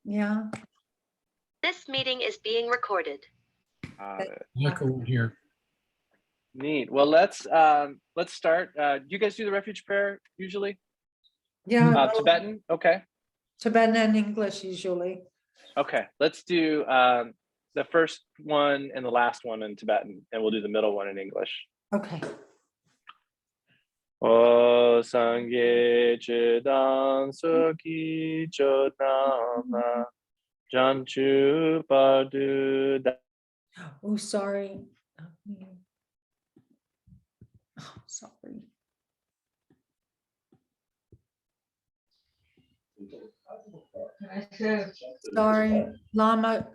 Yeah. This meeting is being recorded. Michael here. Neat. Well, let's start. Do you guys do the refuge prayer usually? Yeah. Tibetan? Okay. Tibetan and English usually. Okay. Let's do the first one and the last one in Tibetan, and we'll do the middle one in English. Okay. O Sangye Chidang Sukhi Chodama Janchu Padu. Oh, sorry. Oh, sorry. Sorry, Lama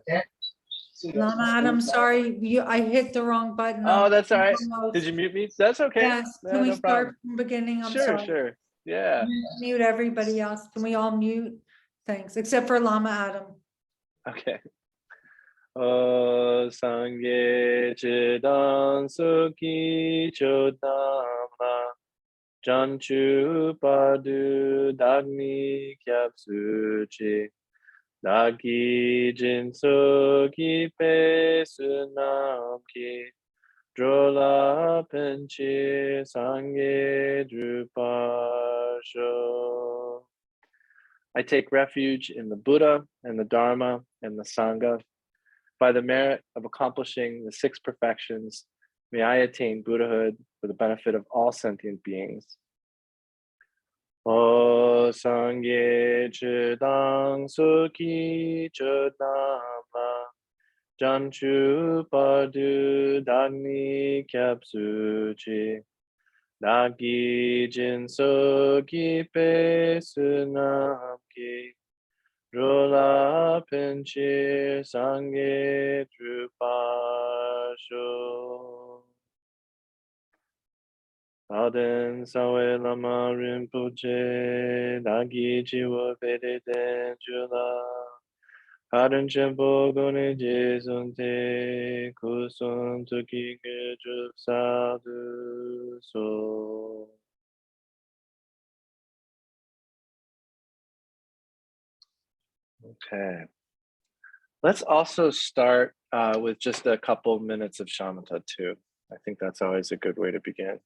Adam, sorry, I hit the wrong button. Oh, that's all right. Almost. Did you mute me? That's okay. Yes. No, Can we no start problem. from the beginning? I'm Sure, sorry. sure. Yeah. Mute everybody else. Can we all mute? Thanks, except for Lama Adam. Okay. O Sangye Chidang Sukhi Chodama Janchu Padu Dagni Kyap Suchi Dagi Jinso Ki Pe Sunam Ki Drola Penchi Sangye Drupasho. I take refuge in the Buddha and the Dharma and the Sangha. By the merit of accomplishing the 6 perfections, may I attain Buddhahood for the benefit of all sentient beings. O Sangye Chidang Sukhi Chodama Janchu Padu Dagni Kyapsuchi Dagi Jinso Ki Pe Sunam Ki Rola Penchi Sangye Drupasho. Aden Sawe Lama Rinpoche Dagi Jiwa Pede Den Jula Haran Chenpo Gone Jesunte Kusun Tuki Gedrup Sadhu So. Okay. Let's also start with just a couple minutes of shamatha too. I think that's always a good way to begin.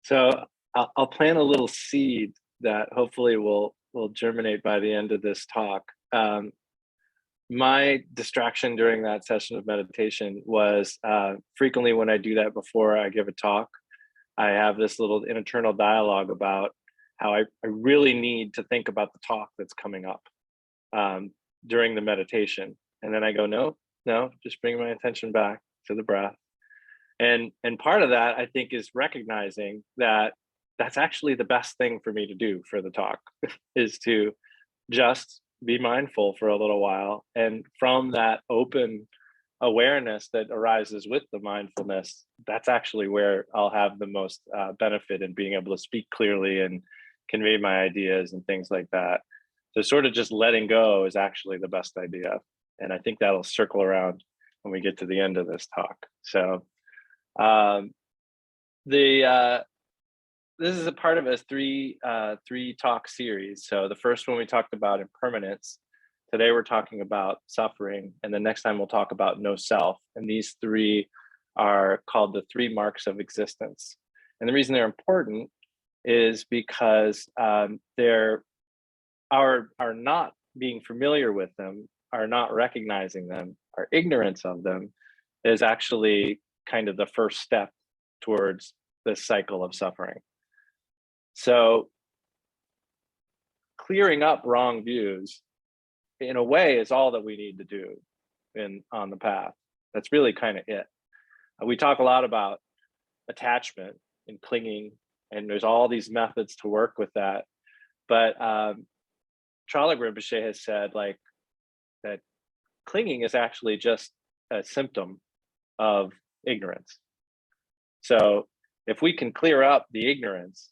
So I'll plant a little seed that hopefully will germinate by the end of this talk. My distraction during that session of meditation was frequently when I do that before I give a talk, I have this little internal dialogue about how I really need to think about the talk that's coming up during the meditation. And then I go, no, just bring my attention back to the breath. And part of that, I think, is recognizing that that's actually the best thing for me to do for the talk is to just be mindful for a little while. And from that open awareness that arises with the mindfulness, that's actually where I'll have the most benefit in being able to speak clearly and convey my ideas and things like that. So sort of just letting go is actually the best idea. And I think that'll circle around when we get to the end of this talk. So this is a part of a three talk series. So the first one we talked about impermanence. Today we're talking about suffering, and the next time we'll talk about no self. And these three are called the 3 marks of existence. And the reason they're important is because they're our not being familiar with them, our not recognizing them, our ignorance of them is actually kind of the first step towards this cycle of suffering. So clearing up wrong views in a way is all that we need to do on the path. That's really kind of it. We talk a lot about attachment and clinging, and there's all these methods to work with that. But Chöling Rinpoche has said like that clinging is actually just a symptom of ignorance. So if we can clear up the ignorance,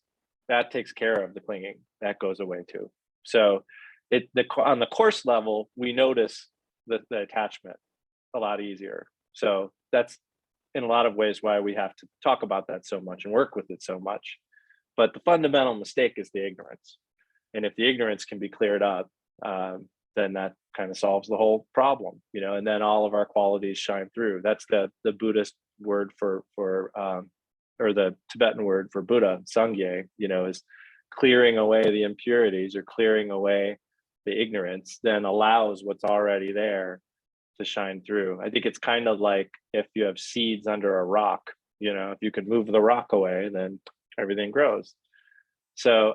that takes care of the clinging. That goes away too. So on the course level, we notice the attachment a lot easier. So that's in a lot of ways why we have to talk about that so much and work with it so much. But the fundamental mistake is the ignorance. And if the ignorance can be cleared up, then that kind of solves the whole problem, and then all of our qualities shine through. That's the Buddhist word for or the Tibetan word for Buddha, Sangye, is clearing away the impurities or clearing away the ignorance, then allows what's already there to shine through. I think it's kind of like if you have seeds under a rock, if you can move the rock away, then everything grows. So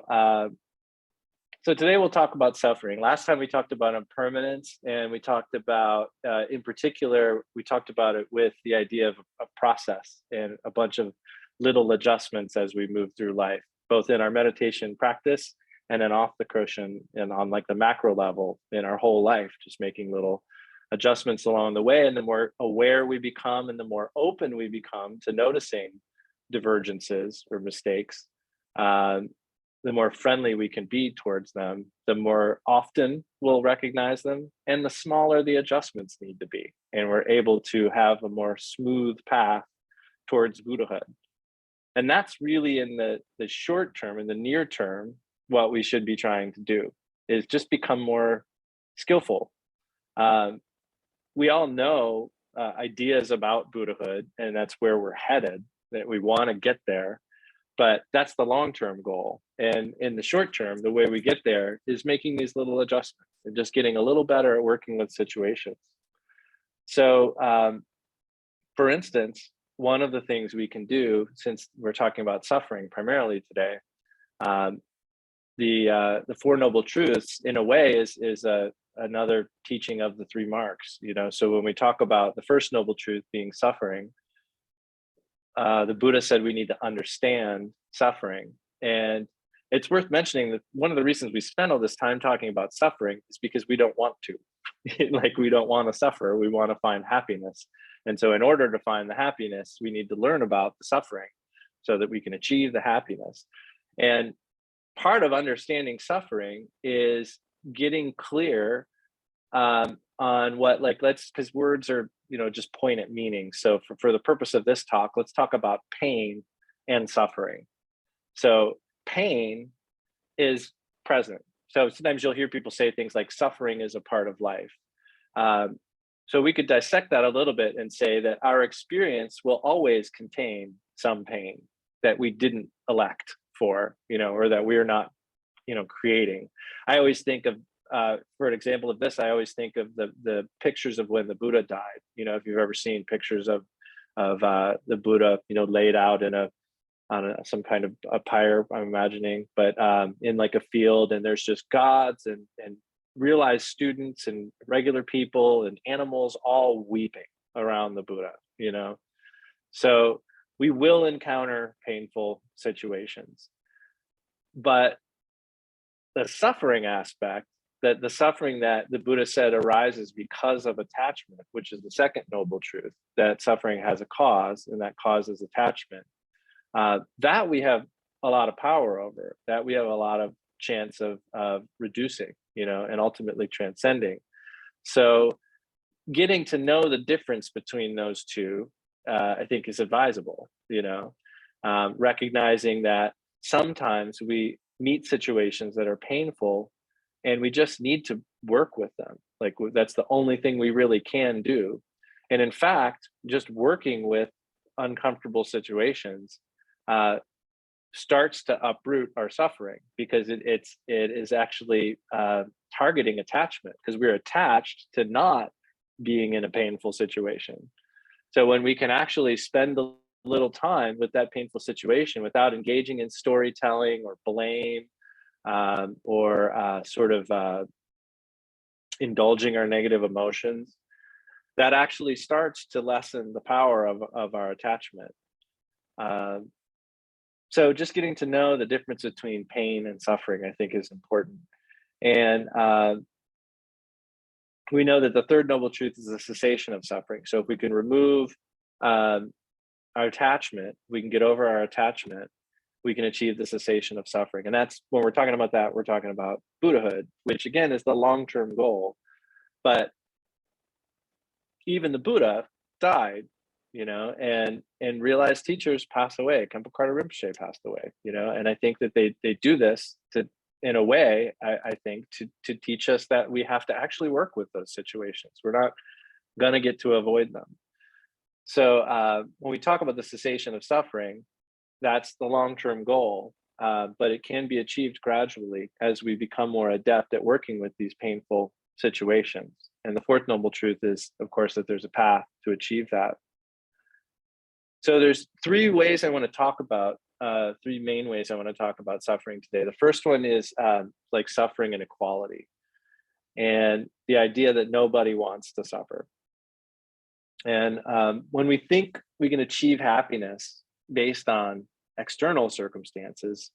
today we'll talk about suffering. Last time we talked about impermanence, and we talked about, in particular, we talked about it with the idea of a process and a bunch of little adjustments as we move through life, both in our meditation practice and then off the cushion and on like the macro level in our whole life, just making little adjustments along the way. And the more aware we become and the more open we become to noticing divergences or mistakes, the more friendly we can be towards them, the more often we'll recognize them, and the smaller the adjustments need to be. And we're able to have a more smooth path towards Buddhahood. And that's really in the short term, in the near term, what we should be trying to do is just become more skillful. We all know ideas about Buddhahood, and that's where we're headed, that we want to get there. But that's the long-term goal. And in the short term, the way we get there is making these little adjustments and just getting a little better at working with situations. So for instance, one of the things we can do, since we're talking about suffering primarily today, the Four Noble Truths, in a way, is another teaching of the 3 marks. So when we talk about the first noble truth being suffering, the Buddha said we need to understand suffering. And it's worth mentioning that one of the reasons we spend all this time talking about suffering is because we don't want to. Like, we don't want to suffer, we want to find happiness. And so in order to find the happiness, we need to learn about the suffering so that we can achieve the happiness. And part of understanding suffering is getting clear on what, because words are, just point at meaning. So for the purpose of this talk, let's talk about pain and suffering. So pain is present. So sometimes you'll hear people say things like suffering is a part of life. So we could dissect that a little bit and say that our experience will always contain some pain. that we didn't elect for, or that we're not, creating. I always think of, for an example of this, I always think of the pictures of when the Buddha died. If you've ever seen pictures of the Buddha, laid out in some kind of a pyre, I'm imagining, but in like a field, and there's just gods and realized students and regular people and animals all weeping around the Buddha, So we will encounter painful situations, but the suffering aspect, that the suffering that the Buddha said arises because of attachment, which is the second noble truth, that suffering has a cause, and that cause is attachment, that we have a lot of power over, that we have a lot of chance of reducing, and ultimately transcending. So getting to know the difference between those two, I think, is advisable, recognizing that sometimes we meet situations that are painful and we just need to work with them. Like, that's the only thing we really can do. And in fact, just working with uncomfortable situations starts to uproot our suffering, because it is actually targeting attachment, because we're attached to not being in a painful situation. So when we can actually spend a little time with that painful situation without engaging in storytelling or blame, or sort of indulging our negative emotions, that actually starts to lessen the power of our attachment. So just getting to know the difference between pain and suffering, I think, is important. And we know that the third noble truth is the cessation of suffering. So if we can remove our attachment, we can get over our attachment, we can achieve the cessation of suffering. And that's, when we're talking about that, we're talking about Buddhahood, which again is the long-term goal. But even the Buddha died, and realized teachers pass away. Khenpo Karthar Rinpoche passed away, and I think that they do this in a way, I think, to teach us that we have to actually work with those situations. We're not going to get to avoid them. So when we talk about the cessation of suffering, that's the long-term goal, but it can be achieved gradually as we become more adept at working with these painful situations. And the fourth noble truth is, of course, that there's a path to achieve that. So there's three ways I want to talk about, three main ways I want to talk about suffering today. The first one is like suffering inequality, and the idea that nobody wants to suffer. And when we think we can achieve happiness based on external circumstances,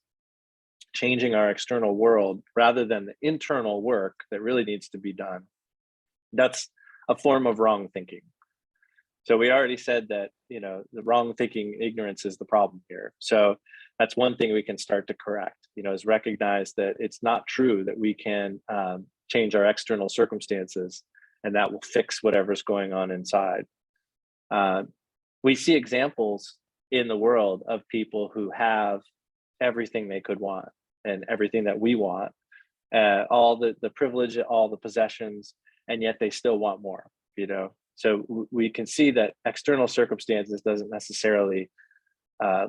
changing our external world rather than the internal work that really needs to be done, that's a form of wrong thinking. So we already said that, the wrong thinking, ignorance is the problem here. So that's one thing we can start to correct, is recognize that it's not true that we can change our external circumstances and that will fix whatever's going on inside. We see examples in the world of people who have everything they could want and everything that we want, all the privilege, all the possessions, and yet they still want more, So we can see that external circumstances doesn't necessarily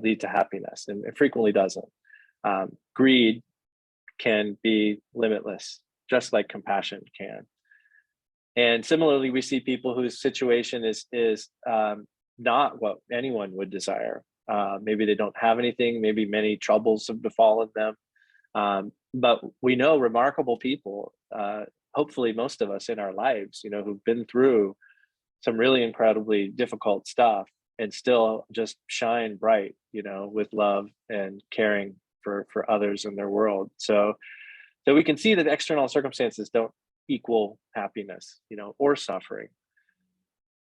lead to happiness, and it frequently doesn't. Greed can be limitless, just like compassion can. And similarly, we see people whose situation is not what anyone would desire. Maybe they don't have anything, maybe many troubles have befallen them. But we know remarkable people, hopefully most of us in our lives, who've been through some really incredibly difficult stuff and still just shine bright, with love and caring for others in their world. So we can see that external circumstances don't equal happiness, or suffering.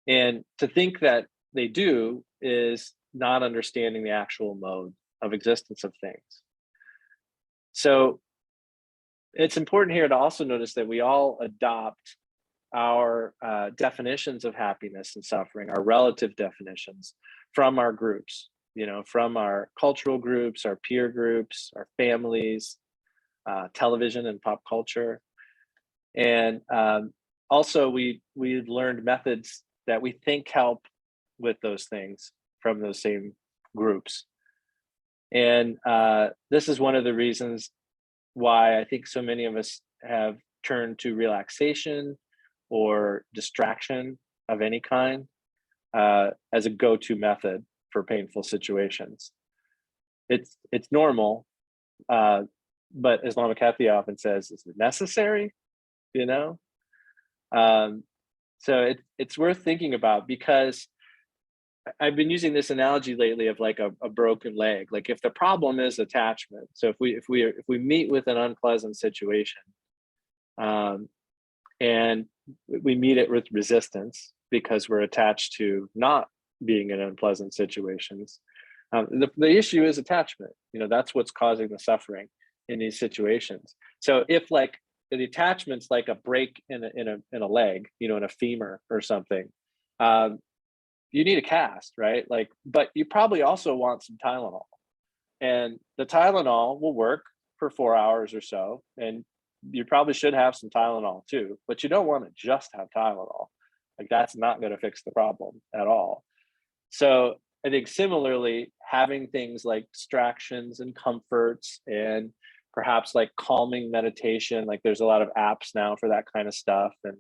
And to think that they do is not understanding the actual mode of existence of things. So it's important here to also notice that we all adopt our definitions of happiness and suffering, our relative definitions, from our groups, from our cultural groups, our peer groups, our families, television and pop culture. And also we've learned methods that we think help with those things from those same groups. And this is one of the reasons why I think so many of us have turned to relaxation or distraction of any kind as a go-to method for painful situations. It's normal, but as Lama Kathy often says, is it necessary? You know, so it's worth thinking about, because I've been using this analogy lately of like a broken leg. Like if the problem is attachment, so if we meet with an unpleasant situation, and we meet it with resistance because we're attached to not being in unpleasant situations, the issue is attachment. You know, that's what's causing the suffering in these situations. So if like the attachment's like a break in a leg, you know, in a femur or something, you need a cast, right? Like, but you probably also want some Tylenol, and the Tylenol will work for 4 hours or so. And you probably should have some Tylenol too, but you don't want to just have Tylenol. Like that's not going to fix the problem at all. So I think similarly, having things like distractions and comforts and perhaps like calming meditation, like there's a lot of apps now for that kind of stuff. And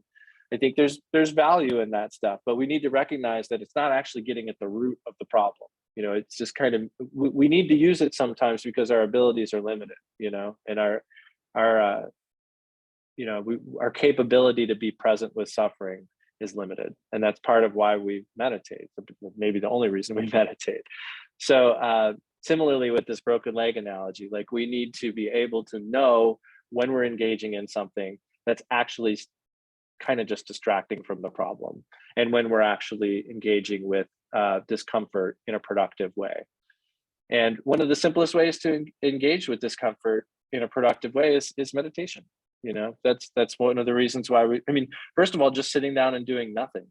I think there's value in that stuff, but we need to recognize that it's not actually getting at the root of the problem. You know, it's just kind of, we need to use it sometimes because our abilities are limited, you know, and our capability to be present with suffering is limited. And that's part of why we meditate, maybe the only reason we meditate. So similarly with this broken leg analogy, like we need to be able to know when we're engaging in something that's actually kind of just distracting from the problem, and when we're actually engaging with discomfort in a productive way. And one of the simplest ways to engage with discomfort in a productive way is meditation. You know, that's one of the reasons why first of all, just sitting down and doing nothing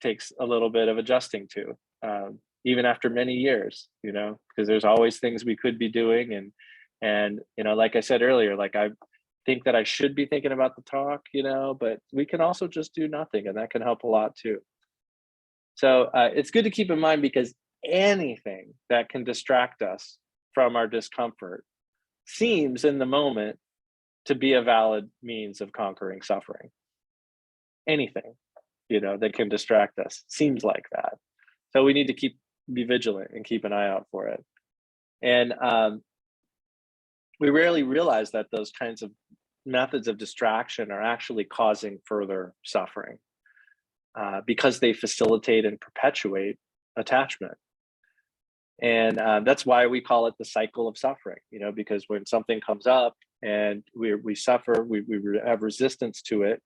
takes a little bit of adjusting to, even after many years, you know, because there's always things we could be doing. And, you know, like I said earlier, like I think that I should be thinking about the talk, you know, but we can also just do nothing, and that can help a lot too. So it's good to keep in mind, because anything that can distract us from our discomfort seems in the moment to be a valid means of conquering suffering. Anything, you know, that can distract us seems like that. So we need to be vigilant and keep an eye out for it. And we rarely realize that those kinds of methods of distraction are actually causing further suffering, because they facilitate and perpetuate attachment. And that's why we call it the cycle of suffering, you know, because when something comes up and we suffer, we have resistance to it,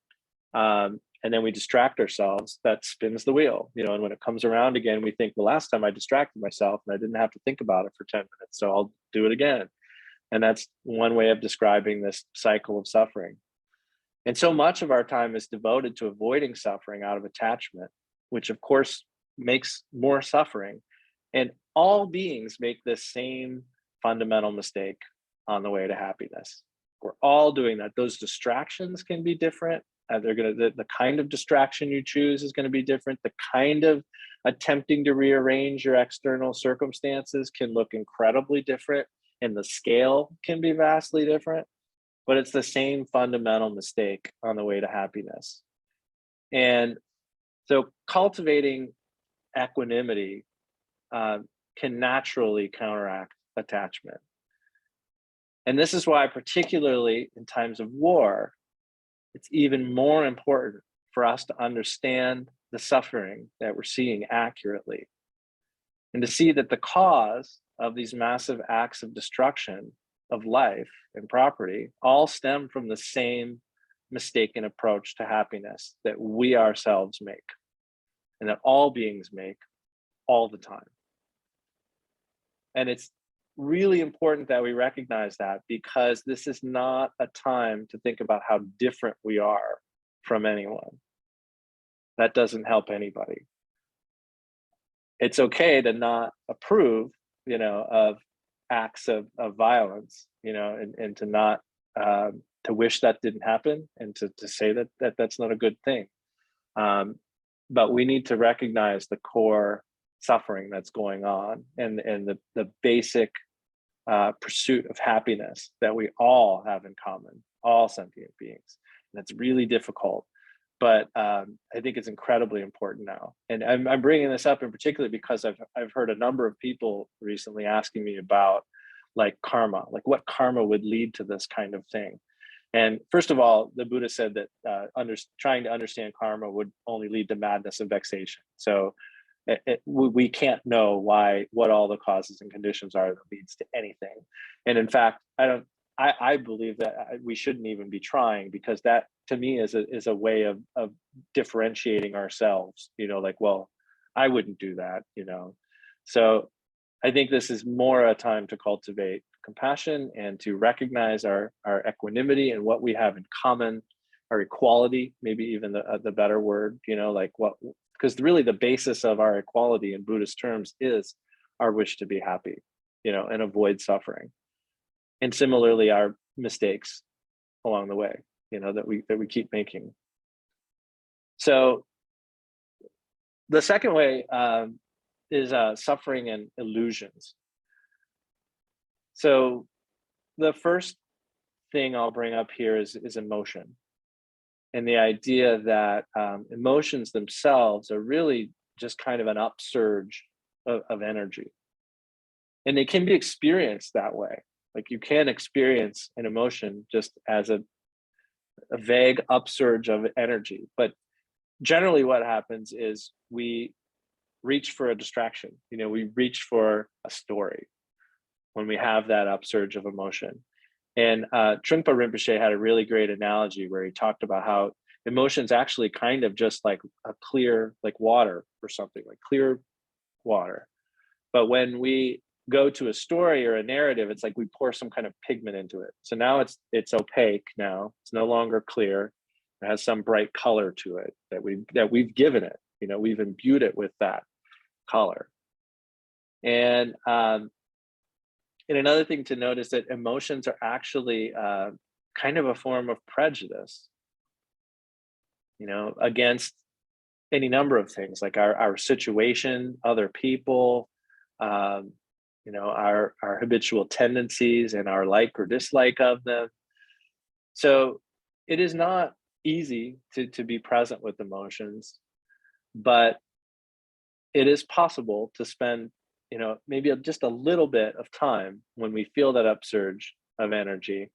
and then we distract ourselves, that spins the wheel, you know, and when it comes around again, we think, well, last time I distracted myself and I didn't have to think about it for 10 minutes, so I'll do it again. And that's one way of describing this cycle of suffering. And so much of our time is devoted to avoiding suffering out of attachment, which of course makes more suffering. And all beings make this same fundamental mistake on the way to happiness. We're all doing that. Those distractions can be different. The kind of distraction you choose is going to be different. The kind of attempting to rearrange your external circumstances can look incredibly different, and the scale can be vastly different, but it's the same fundamental mistake on the way to happiness. And so cultivating equanimity can naturally counteract attachment. And this is why, particularly in times of war, it's even more important for us to understand the suffering that we're seeing accurately, and to see that the cause of these massive acts of destruction of life and property all stem from the same mistaken approach to happiness that we ourselves make, and that all beings make all the time. And it's really important that we recognize that, because this is not a time to think about how different we are from anyone. That doesn't help anybody. It's okay to not approve, you know, of acts of violence, you know, and to not to wish that didn't happen, and to say that that's not a good thing. But we need to recognize the core suffering that's going on, and the basic pursuit of happiness that we all have in common, all sentient beings. That's really difficult, but I think it's incredibly important now. And I'm bringing this up in particular because I've heard a number of people recently asking me about like karma, like what karma would lead to this kind of thing. And first of all, the Buddha said that trying to understand karma would only lead to madness and vexation. So we can't know what all the causes and conditions are that leads to anything. And in fact, I believe that we shouldn't even be trying, because that to me is a way of differentiating ourselves, like, well, I wouldn't do that, So I think this is more a time to cultivate compassion and to recognize our equanimity and what we have in common, our equality, maybe even the better word, like because really the basis of our equality in Buddhist terms is our wish to be happy, and avoid suffering. And similarly, our mistakes along the way, that we keep making. So the second way is suffering and illusions. So the first thing I'll bring up here is emotion, and the idea that emotions themselves are really just kind of an upsurge of energy, and they can be experienced that way. Like you can experience an emotion just as a vague upsurge of energy, but generally what happens is we reach for a distraction. We reach for a story when we have that upsurge of emotion. And Trungpa Rinpoche had a really great analogy where he talked about how emotions actually kind of just like a clear, like water or something, like clear water. But when we go to a story or a narrative, it's like we pour some kind of pigment into it. So now it's opaque now. It's no longer clear. It has some bright color to it that we've given it. We've imbued it with that color. And another thing to note is that emotions are actually kind of a form of prejudice, against any number of things, like our situation, other people, our habitual tendencies and our like or dislike of them. So it is not easy to be present with emotions, but it is possible to spend, maybe just a little bit of time when we feel that upsurge of energy,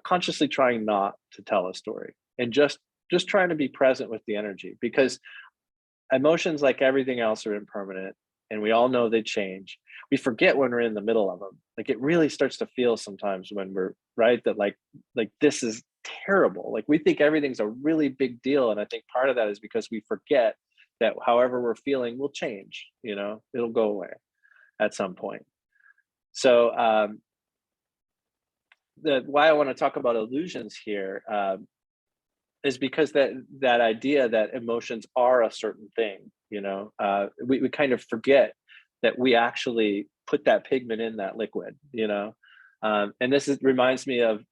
consciously trying not to tell a story and just trying to be present with the energy, because emotions, like everything else, are impermanent, and we all know they change. We forget when we're in the middle of them. Like it really starts to feel sometimes when we're right that like this is terrible. Like we think everything's a really big deal, and I think part of that is because we forget that however we're feeling will change. It'll go away at some point. So why I want to talk about illusions here is because that idea that emotions are a certain thing, we kind of forget that we actually put that pigment in that liquid, and this reminds me of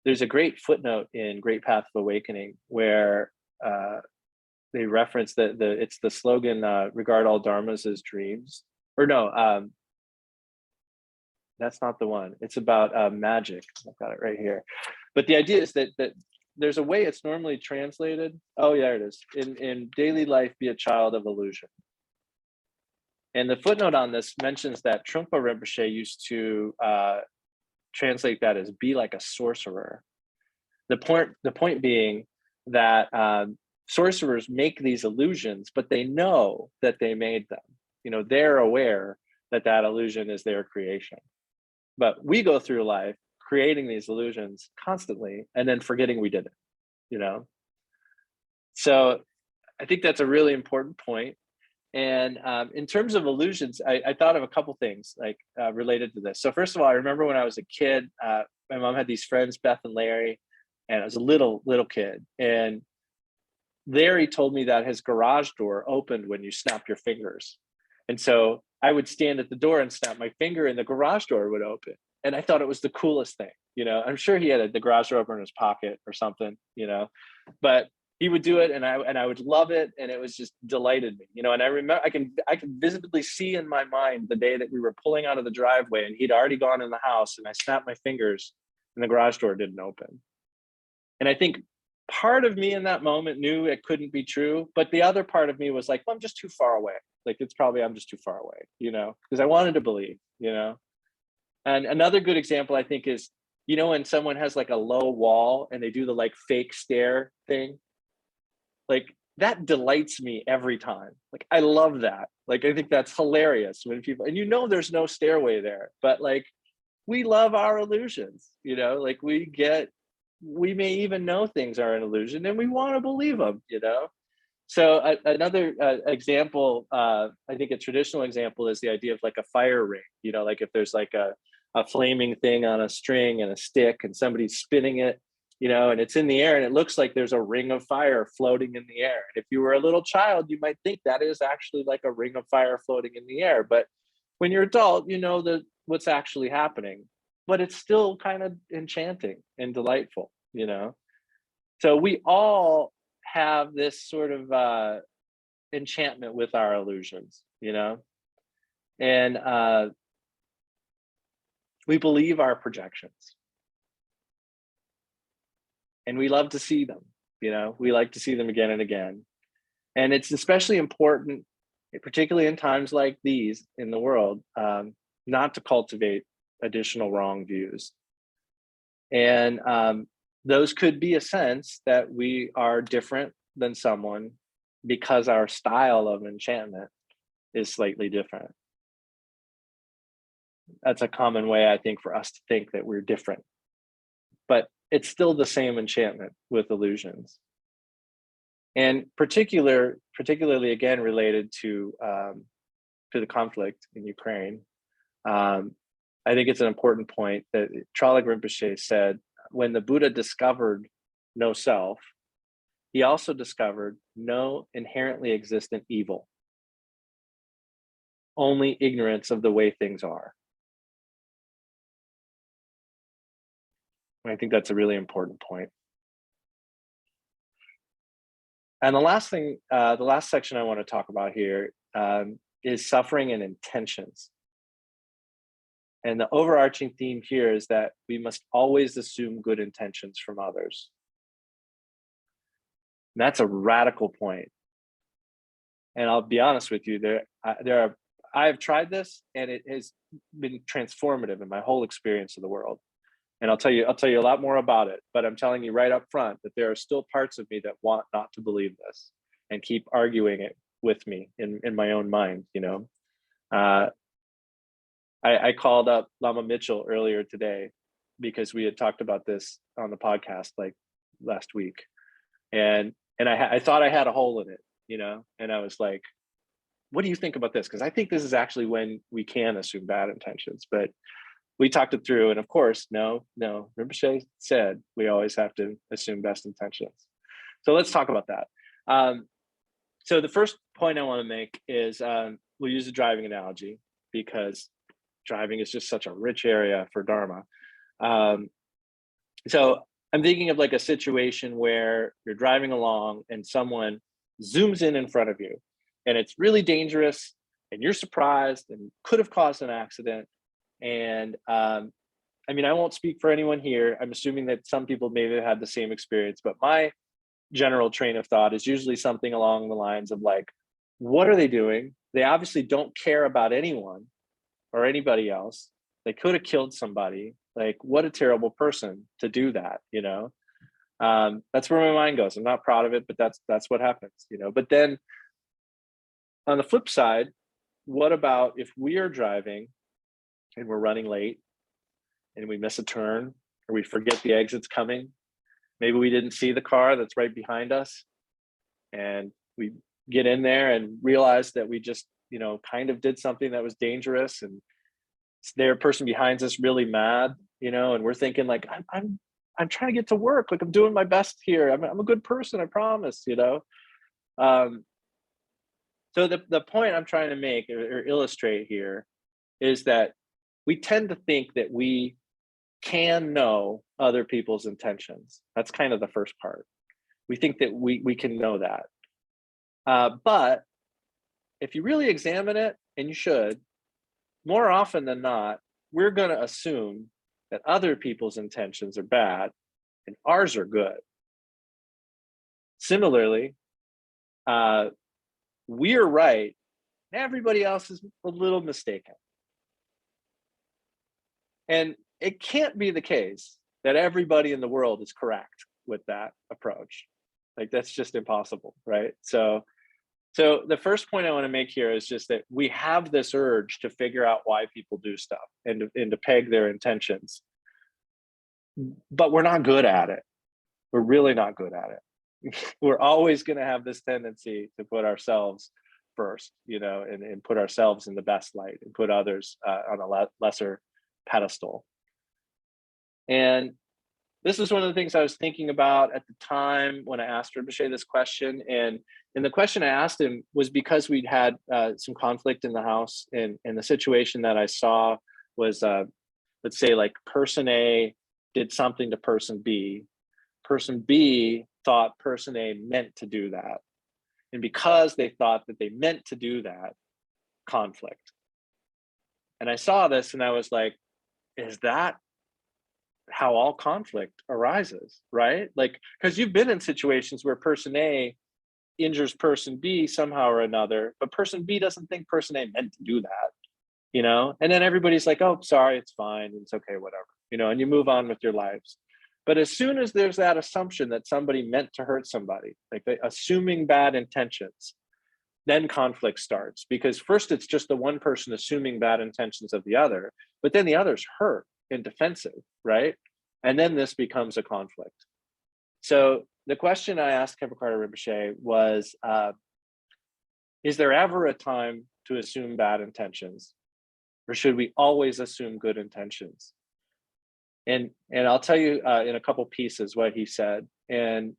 there's a great footnote in Great Path of Awakening where they reference that it's the slogan, regard all dharmas as dreams, or no, that's not the one. It's about magic. I've got it right here. But the idea is that there's a way it's normally translated. Oh, yeah, it is. In daily life, be a child of illusion. And the footnote on this mentions that Trungpa Rinpoche used to translate that as be like a sorcerer. The point being that sorcerers make these illusions, but they know that they made them. They're aware that illusion is their creation. But we go through life creating these illusions constantly and then forgetting we did it, So I think that's a really important point. And in terms of illusions, I thought of a couple things like related to this. So first of all, I remember when I was a kid, my mom had these friends, Beth and Larry, and I was a little kid. And Larry told me that his garage door opened when you snap your fingers. And so I would stand at the door and snap my finger and the garage door would open. And I thought it was the coolest thing. I'm sure he had the garage door opener in his pocket or something, but he would do it, and I would love it, and it was just delighted me, you know. And I remember I can visibly see in my mind the day that we were pulling out of the driveway, and he'd already gone in the house, and I snapped my fingers, and the garage door didn't open. And I think part of me in that moment knew it couldn't be true, but the other part of me was like, well, I'm just too far away. Like, it's probably, I'm just too far away, you know, because I wanted to believe, you know. And another good example, I think, is, you know, when someone has like a low wall and they do the like fake stare thing, like that delights me every time. Like, I love that. Like, I think that's hilarious when people, and you know, there's no stairway there, but like, we love our illusions, you know, like we may even know things are an illusion and we want to believe them, you know. So another example, I think a traditional example is the idea of like a fire ring, you know, like if there's like a flaming thing on a string and a stick and somebody's spinning it, you know, and it's in the air and it looks like there's a ring of fire floating in the air. And if you were a little child, you might think that is actually like a ring of fire floating in the air. But when you're adult, you know what's actually happening, but it's still kind of enchanting and delightful, you know. So we all have this sort of enchantment with our illusions, you know, and we believe our projections, and we love to see them, you know. We like to see them again and again, and it's especially important, particularly in times like these in the world, not to cultivate additional wrong views. And those could be a sense that we are different than someone because our style of enchantment is slightly different. That's a common way, I think, for us to think that we're different, but it's still the same enchantment with illusions. And particularly again, related to the conflict in Ukraine, I think it's an important point that Chöling Rinpoche said, when the Buddha discovered no self, he also discovered no inherently existent evil, only ignorance of the way things are. And I think that's a really important point. And the last section I want to talk about here is suffering and intentions. And the overarching theme here is that we must always assume good intentions from others. And that's a radical point. And I'll be honest with you, I've tried this, and it has been transformative in my whole experience of the world. And I'll tell you a lot more about it, but I'm telling you right up front that there are still parts of me that want not to believe this and keep arguing it with me in my own mind, you know. I called up Lama Mitchell earlier today because we had talked about this on the podcast like last week, and I thought I had a hole in it, you know, and I was like, "What do you think about this?" Because I think this is actually when we can assume bad intentions, but we talked it through, and of course, no, Rinpoche said we always have to assume best intentions. So let's talk about that. So the first point I want to make is we'll use a driving analogy because driving is just such a rich area for Dharma. So I'm thinking of like a situation where you're driving along and someone zooms in front of you, and it's really dangerous, and you're surprised and could have caused an accident. And I mean, I won't speak for anyone here. I'm assuming that some people maybe have had the same experience, but my general train of thought is usually something along the lines of like, what are they doing? They obviously don't care about anyone or anybody else. They could have killed somebody. Like, what a terrible person to do that, you know? That's where my mind goes. I'm not proud of it, but that's what happens, you know? But then on the flip side, what about if we are driving and we're running late and we miss a turn, or we forget the exit's coming? Maybe we didn't see the car that's right behind us, and we get in there and realize that we just, you know, kind of did something that was dangerous, and their person behind us really mad, you know, and we're thinking like, I'm trying to get to work, like I'm doing my best here. I'm a good person, I promise, you know. So the point I'm trying to make or illustrate here is that we tend to think that we can know other people's intentions. That's kind of the first part. We think that we can know that. But if you really examine it, and you should, more often than not, we're going to assume that other people's intentions are bad and ours are good. Similarly, we're right, everybody else is a little mistaken. And it can't be the case that everybody in the world is correct with that approach. Like, that's just impossible, right? So the first point I want to make here is just that we have this urge to figure out why people do stuff and to peg their intentions, but we're not good at it. We're really not good at it. We're always going to have this tendency to put ourselves first, and put ourselves in the best light and put others on a lesser pedestal. And this is one of the things I was thinking about at the time when I asked Rinpoche this question. And the question I asked him was because we'd had some conflict in the house, and the situation that I saw was, let's say, like, person A did something to person B. Person B thought person A meant to do that. And because they thought that they meant to do that, conflict. And I saw this and I was like, is that how all conflict arises, right? Like, because you've been in situations where person A injures person B somehow or another, but person B doesn't think person A meant to do that, and then everybody's like, oh, sorry, it's fine, it's okay, whatever, and you move on with your lives. But as soon as there's that assumption that somebody meant to hurt somebody, like assuming bad intentions, then conflict starts, because first it's just the one person assuming bad intentions of the other, but then the other's hurt and defensive, right? And then this becomes a conflict. So the question I asked Khepa-Karta Rinpoche was, is there ever a time to assume bad intentions, or should we always assume good intentions? And I'll tell you in a couple pieces what he said, and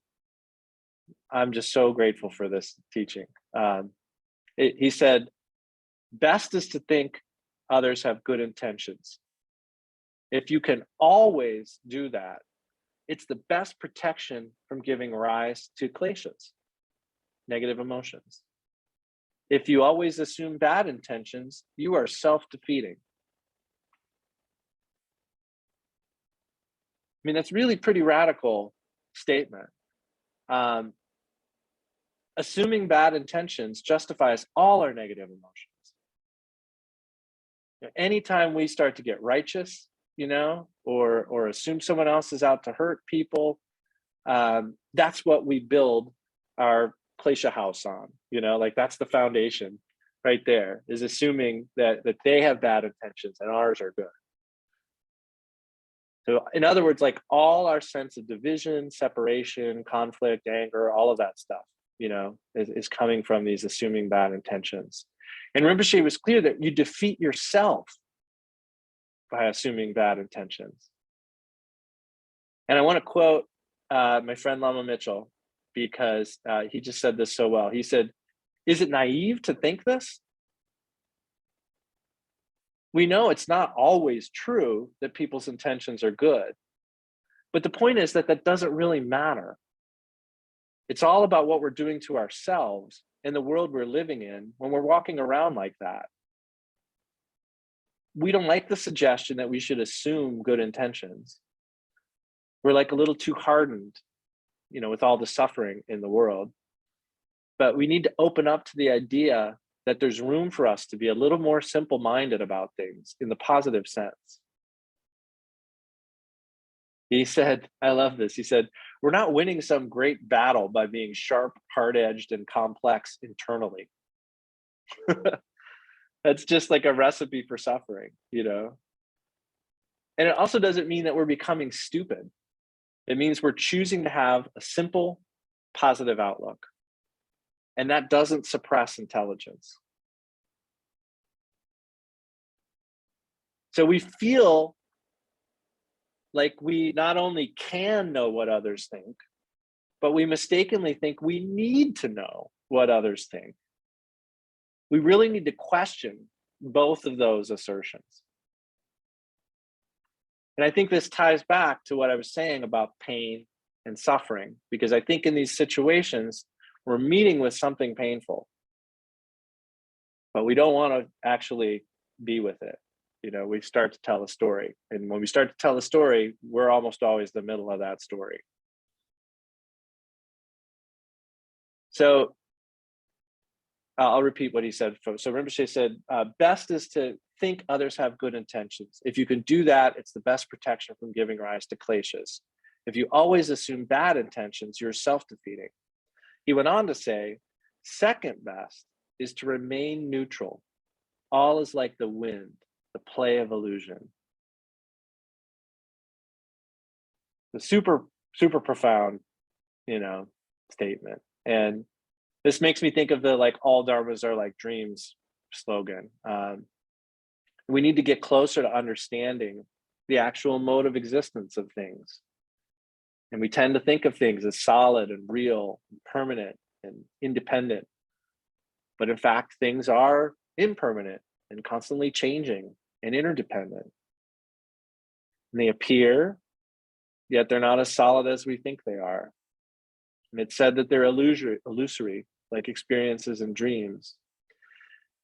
I'm just so grateful for this teaching. He said, best is to think others have good intentions. If you can always do that, it's the best protection from giving rise to kleshas, negative emotions. If you always assume bad intentions, you are self-defeating. I mean, that's really pretty radical statement. Assuming bad intentions justifies all our negative emotions. Anytime we start to get righteous, or assume someone else is out to hurt people, that's what we build our klesha house on, like that's the foundation right there, is assuming that they have bad intentions and ours are good. So in other words, like all our sense of division, separation, conflict, anger, all of that stuff, is coming from these assuming bad intentions. And Rinpoche was clear that you defeat yourself by assuming bad intentions. And I want to quote my friend Lama Mitchell, because he just said this so well. He said, is it naive to think this? We know it's not always true that people's intentions are good, but the point is that doesn't really matter. It's all about what we're doing to ourselves in the world we're living in when we're walking around like that. We don't like the suggestion that we should assume good intentions. We're like a little too hardened, with all the suffering in the world. But we need to open up to the idea that there's room for us to be a little more simple-minded about things in the positive sense. He said, I love this, he said, we're not winning some great battle by being sharp, hard-edged, and complex internally. That's just like a recipe for suffering, And it also doesn't mean that we're becoming stupid. It means we're choosing to have a simple, positive outlook. And that doesn't suppress intelligence. So we feel like we not only can know what others think, but we mistakenly think we need to know what others think. We really need to question both of those assertions. And I think this ties back to what I was saying about pain and suffering, because I think in these situations, we're meeting with something painful, but we don't want to actually be with it. You know, we start to tell a story. And when we start to tell a story, we're almost always the middle of that story. So I'll repeat what he said. So Rinpoche said, best is to think others have good intentions. If you can do that, it's the best protection from giving rise to kleshas. If you always assume bad intentions, you're self-defeating. He went on to say, second best is to remain neutral. All is like the wind, the play of illusion. The super profound, statement. And this makes me think of the all dharmas are like dreams slogan. We need to get closer to understanding the actual mode of existence of things. And we tend to think of things as solid and real and permanent and independent. But in fact, things are impermanent and constantly changing and interdependent. And they appear, yet they're not as solid as we think they are. And it's said that they're illusory, like experiences and dreams.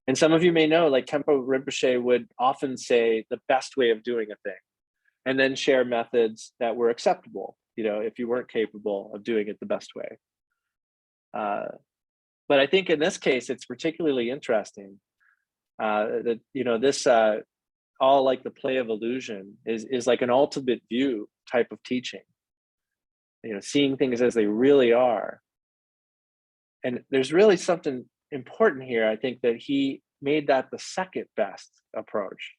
And some of you may know, like Khenpo Rinpoche would often say the best way of doing a thing, and then share methods that were acceptable, if you weren't capable of doing it the best way. But I think in this case, it's particularly interesting that, this all like the play of illusion is like an ultimate view type of teaching, seeing things as they really are. And there's really something important here. I think that he made that the second best approach.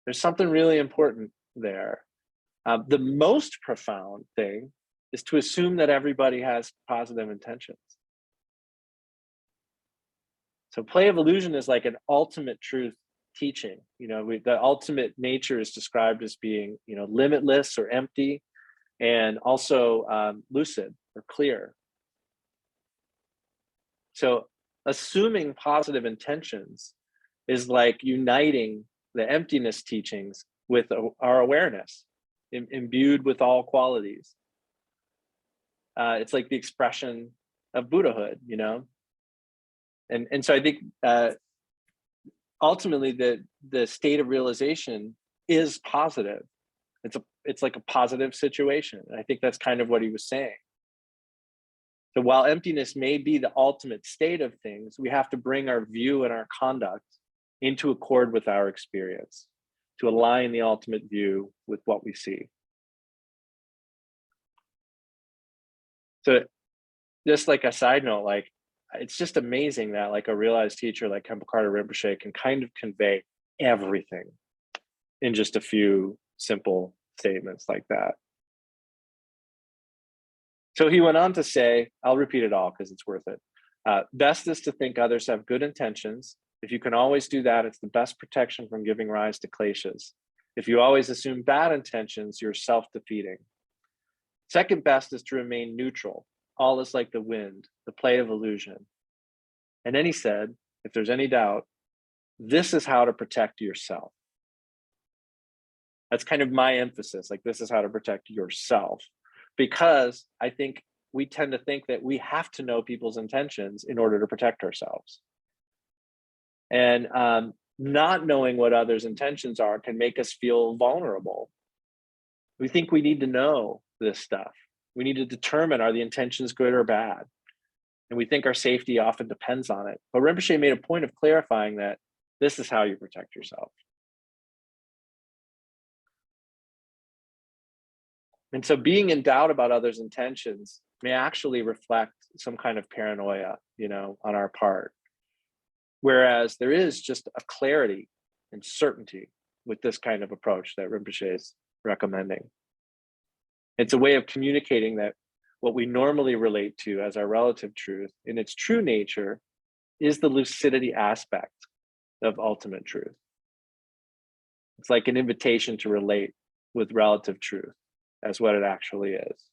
There's something really important there. The most profound thing is to assume that everybody has positive intentions. So play of illusion is like an ultimate truth teaching. The ultimate nature is described as being, limitless or empty, and also lucid or clear. So assuming positive intentions is like uniting the emptiness teachings with our awareness, imbued with all qualities. It's like the expression of Buddhahood, And so I think ultimately the state of realization is positive. It's like a positive situation. And I think that's kind of what he was saying. So while emptiness may be the ultimate state of things, we have to bring our view and our conduct into accord with our experience to align the ultimate view with what we see. So just like a side note, it's just amazing that a realized teacher like Khenpo Rinpoche can kind of convey everything in just a few simple statements like that. So he went on to say, I'll repeat it all because it's worth it. Best is to think others have good intentions. If you can always do that, it's the best protection from giving rise to kleshas. If you always assume bad intentions, you're self-defeating. Second best is to remain neutral. All is like the wind, the play of illusion. And then he said, if there's any doubt, this is how to protect yourself. That's kind of my emphasis, this is how to protect yourself. Because I think we tend to think that we have to know people's intentions in order to protect ourselves. And not knowing what others' intentions are can make us feel vulnerable. We think we need to know this stuff. We need to determine, are the intentions good or bad? And we think our safety often depends on it. But Rinpoche made a point of clarifying that this is how you protect yourself. And so being in doubt about others' intentions may actually reflect some kind of paranoia, on our part. Whereas there is just a clarity and certainty with this kind of approach that Rinpoche is recommending. It's a way of communicating that what we normally relate to as our relative truth in its true nature is the lucidity aspect of ultimate truth. It's like an invitation to relate with relative truth as what it actually is.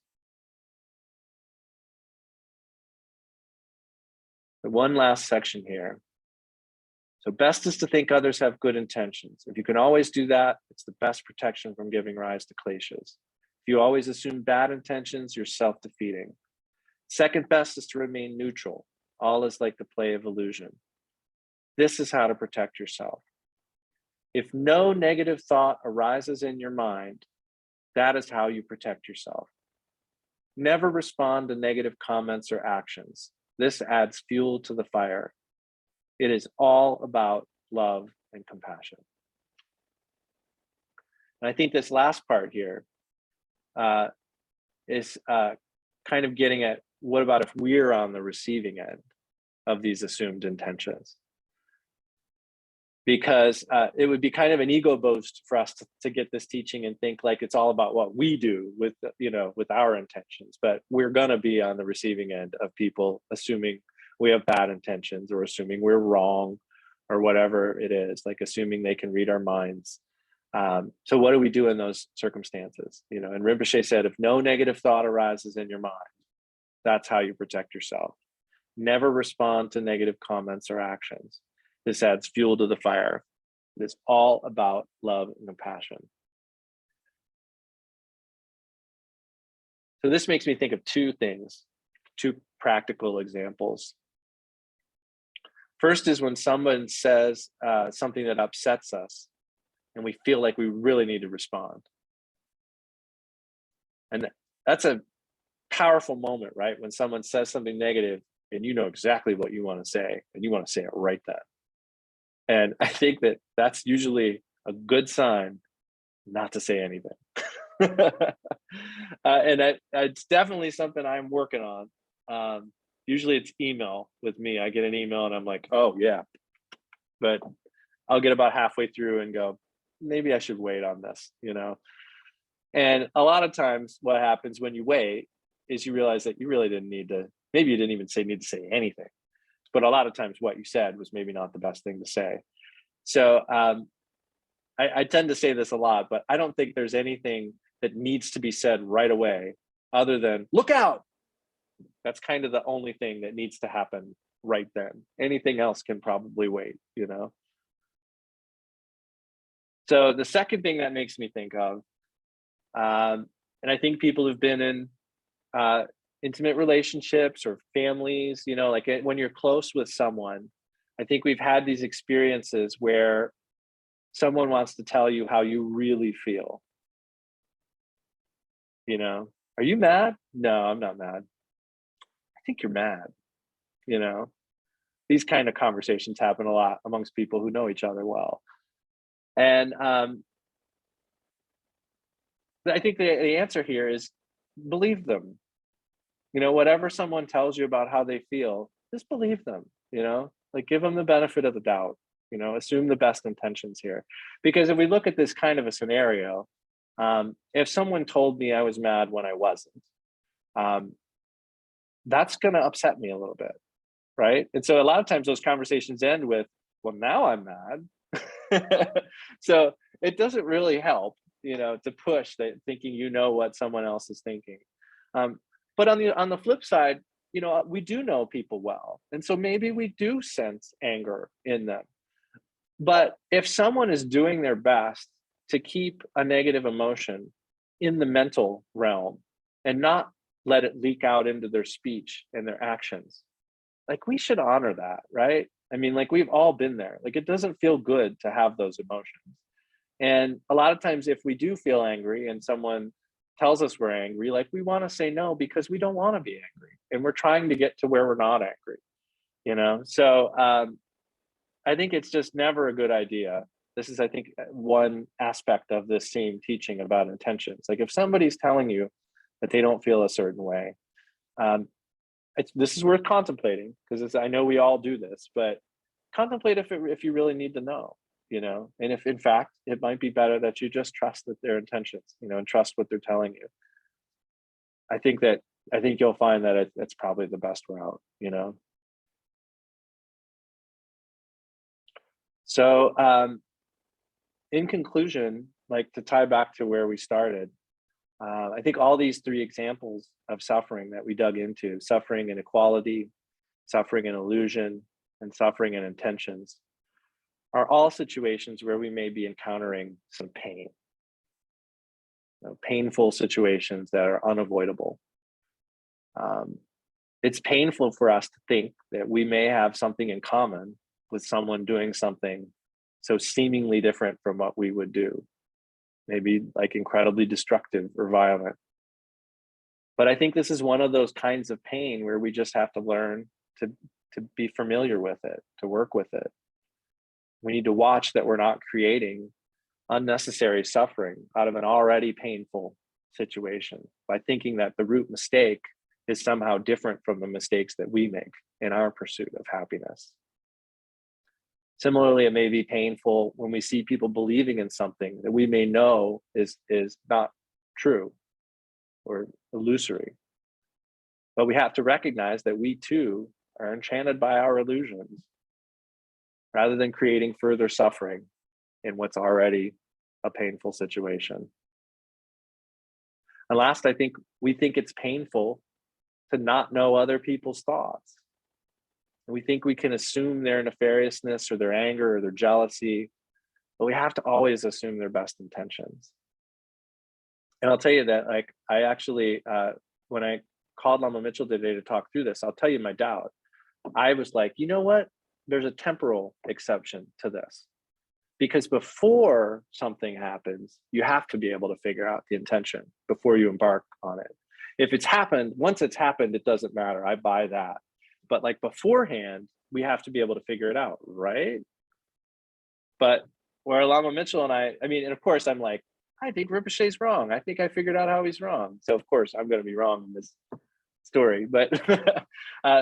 The one last section here. So best is to think others have good intentions. If you can always do that, it's the best protection from giving rise to kleshas. If you always assume bad intentions, you're self-defeating. Second best is to remain neutral. All is like the play of illusion. This is how to protect yourself. If no negative thought arises in your mind, that is how you protect yourself. Never respond to negative comments or actions. This adds fuel to the fire. It is all about love and compassion. And I think this last part here is kind of getting at, what about if we're on the receiving end of these assumed intentions? Because it would be kind of an ego boost for us to get this teaching and think like it's all about what we do with, with our intentions, but we're gonna be on the receiving end of people assuming we have bad intentions, or assuming we're wrong, or whatever it is, like assuming they can read our minds. So what do we do in those circumstances? And Rinpoche said, if no negative thought arises in your mind, that's how you protect yourself. Never respond to negative comments or actions. This adds fuel to the fire. It's all about love and compassion. So this makes me think of two things, two practical examples. First is when someone says something that upsets us and we feel like we really need to respond. And that's a powerful moment, right? When someone says something negative and you know exactly what you want to say and you want to say it right then. And I think that that's usually a good sign not to say anything. And it's definitely something I'm working on. Usually it's email with me. I get an email and I'm like, oh yeah. But I'll get about halfway through and go, maybe I should wait on this, And a lot of times what happens when you wait is you realize that you really didn't need to, maybe you didn't even need to say anything. But a lot of times what you said was maybe not the best thing to say. So I tend to say this a lot, but I don't think there's anything that needs to be said right away other than look out. That's kind of the only thing that needs to happen right then. Anything else can probably wait, So the second thing that makes me think of, and I think people who've been in intimate relationships or families, like when you're close with someone, I think we've had these experiences where someone wants to tell you how you really feel. Are you mad? No, I'm not mad. I think you're mad. These kind of conversations happen a lot amongst people who know each other well. And I think the answer here is believe them. Whatever someone tells you about how they feel, just believe them, like give them the benefit of the doubt, assume the best intentions here. Because if we look at this kind of a scenario, if someone told me I was mad when I wasn't, that's going to upset me a little bit, right? And so a lot of times those conversations end with, well, now I'm mad. So it doesn't really help, to push that thinking what someone else is thinking. But on the flip side, we do know people well. And so maybe we do sense anger in them. But if someone is doing their best to keep a negative emotion in the mental realm and not let it leak out into their speech and their actions, like we should honor that, right? I mean, like we've all been there. Like it doesn't feel good to have those emotions. And a lot of times if we do feel angry and someone tells us we're angry, like we want to say no because we don't want to be angry and we're trying to get to where we're not angry, So I think it's just never a good idea. This is, I think, one aspect of this same teaching about intentions. Like if somebody's telling you that they don't feel a certain way, this is worth contemplating because I know we all do this, but contemplate if you really need to know, and if in fact it might be better that you just trust that their intentions, and trust what they're telling you. I think you'll find that it's probably the best route, So in conclusion, like to tie back to where we started, I think all these three examples of suffering that we dug into, suffering and equality, suffering and illusion, and suffering and intentions, are all situations where we may be encountering some pain. painful situations that are unavoidable. It's painful for us to think that we may have something in common with someone doing something so seemingly different from what we would do, maybe like incredibly destructive or violent. But I think this is one of those kinds of pain where we just have to learn to be familiar with it, to work with it. We need to watch that we're not creating unnecessary suffering out of an already painful situation by thinking that the root mistake is somehow different from the mistakes that we make in our pursuit of happiness. Similarly, it may be painful when we see people believing in something that we may know is not true or illusory. But we have to recognize that we too are enchanted by our illusions rather than creating further suffering in what's already a painful situation. And last, I think we think it's painful to not know other people's thoughts. We think we can assume their nefariousness or their anger or their jealousy, but we have to always assume their best intentions. And I'll tell you that, like, I actually, when I called Lama Mitchell today to talk through this, I'll tell you my doubt. I was like, you know what? There's a temporal exception to this. Because before something happens, you have to be able to figure out the intention before you embark on it. If it's happened, once it's happened, it doesn't matter. I buy that. But like beforehand, we have to be able to figure it out, right? But where Lama Mitchell and I mean, and of course, I'm like, I think Rinpoche's wrong. I think I figured out how he's wrong. So of course, I'm going to be wrong in this story. But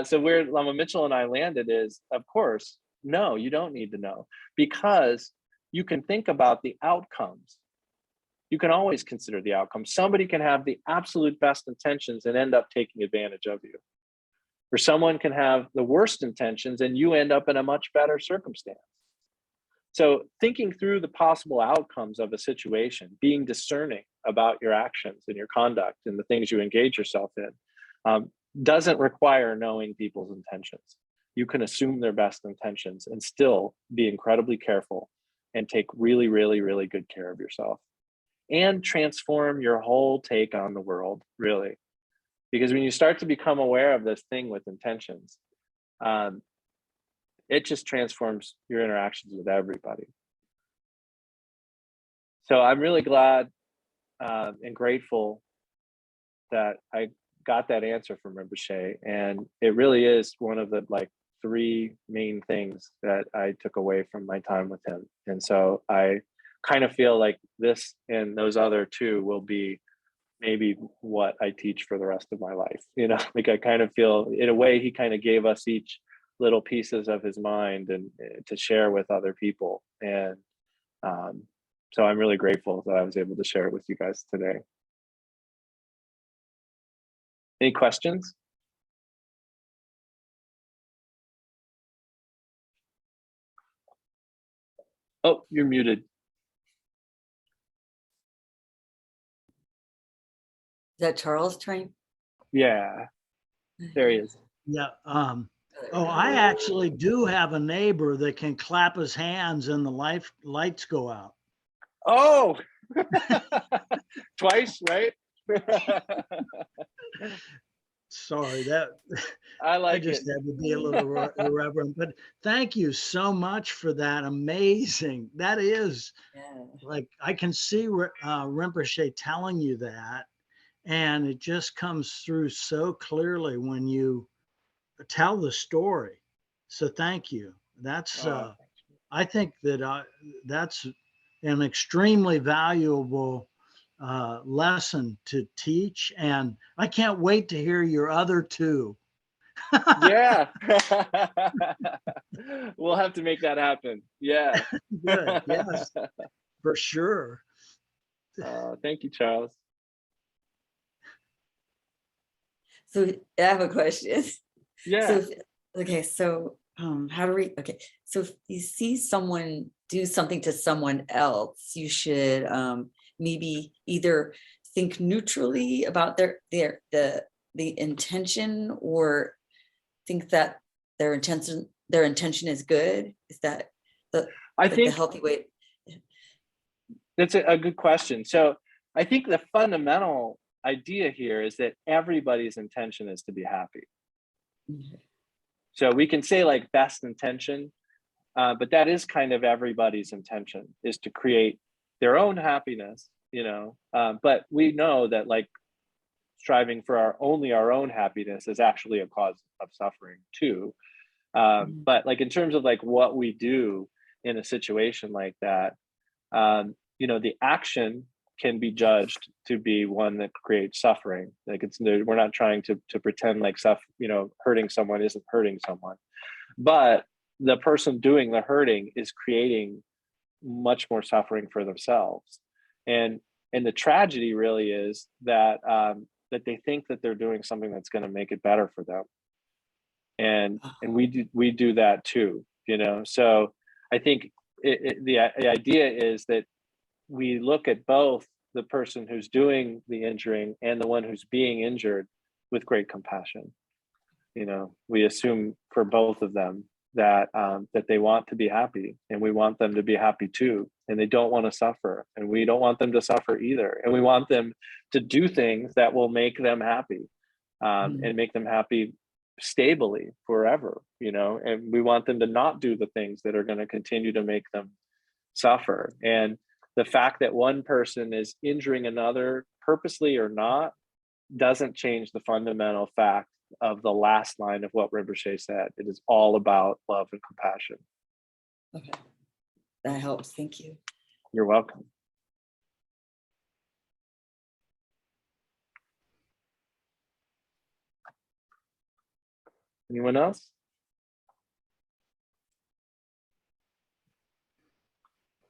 so where Lama Mitchell and I landed is, of course, no, you don't need to know, because you can think about the outcomes. You can always consider the outcome. Somebody can have the absolute best intentions and end up taking advantage of you. Or someone can have the worst intentions and you end up in a much better circumstance. So thinking through the possible outcomes of a situation, being discerning about your actions and your conduct and the things you engage yourself in, doesn't require knowing people's intentions. You can assume their best intentions and still be incredibly careful and take really, really, really good care of yourself and transform your whole take on the world, really. Because when you start to become aware of this thing with intentions, it just transforms your interactions with everybody. So I'm really glad and grateful that I got that answer from Rinpoche. And it really is one of the like 3 main things that I took away from my time with him. And so I kind of feel like this and those other 2 will be maybe what I teach for the rest of my life. You know, like I kind of feel in a way he kind of gave us each little pieces of his mind and to share with other people. And so I'm really grateful that I was able to share it with you guys today. Any questions? Oh, you're muted. Is that Charles trying? Yeah, there he is. Yeah. Oh, I actually do have a neighbor that can clap his hands and the lights go out. Oh, twice, right? Sorry, that I like I just it. had to be a little irreverent, but thank you so much for that. Amazing. That is Yeah. like, I can see Rinpoche telling you that, and it just comes through so clearly when you tell the story. So thank you. That's I think that that's an extremely valuable lesson to teach, and I can't wait to hear your other 2. Yeah. We'll have to make that happen. Yeah. Good. Yes, for sure. Thank you, Charles. So I have a question. Yeah. So, okay, so how do we, okay, so if you see someone do something to someone else, you should maybe either think neutrally about the intention, or think that their intention is good. Is that I think the healthy way? that's a good question. So I think the fundamental idea here is that everybody's intention is to be happy. So we can say like best intention, but that is kind of everybody's intention, is to create their own happiness, but we know that like striving for only our own happiness is actually a cause of suffering too. But like in terms of like what we do in a situation like that, the action can be judged to be one that creates suffering. Like we're not trying to pretend like hurting someone isn't hurting someone, but the person doing the hurting is creating much more suffering for themselves. And the tragedy really is that that they think that they're doing something that's going to make it better for them. And we do that too, So I think the idea is that we look at both the person who's doing the injuring and the one who's being injured with great compassion. We assume for both of them that that they want to be happy, and we want them to be happy too, and they don't want to suffer, and we don't want them to suffer either, and we want them to do things that will make them happy, and make them happy stably forever, and we want them to not do the things that are going to continue to make them suffer. And the fact that one person is injuring another purposely or not doesn't change the fundamental fact of the last line of what Rinpoche said. It is all about love and compassion. Okay, that helps. Thank you. You're welcome. Anyone else?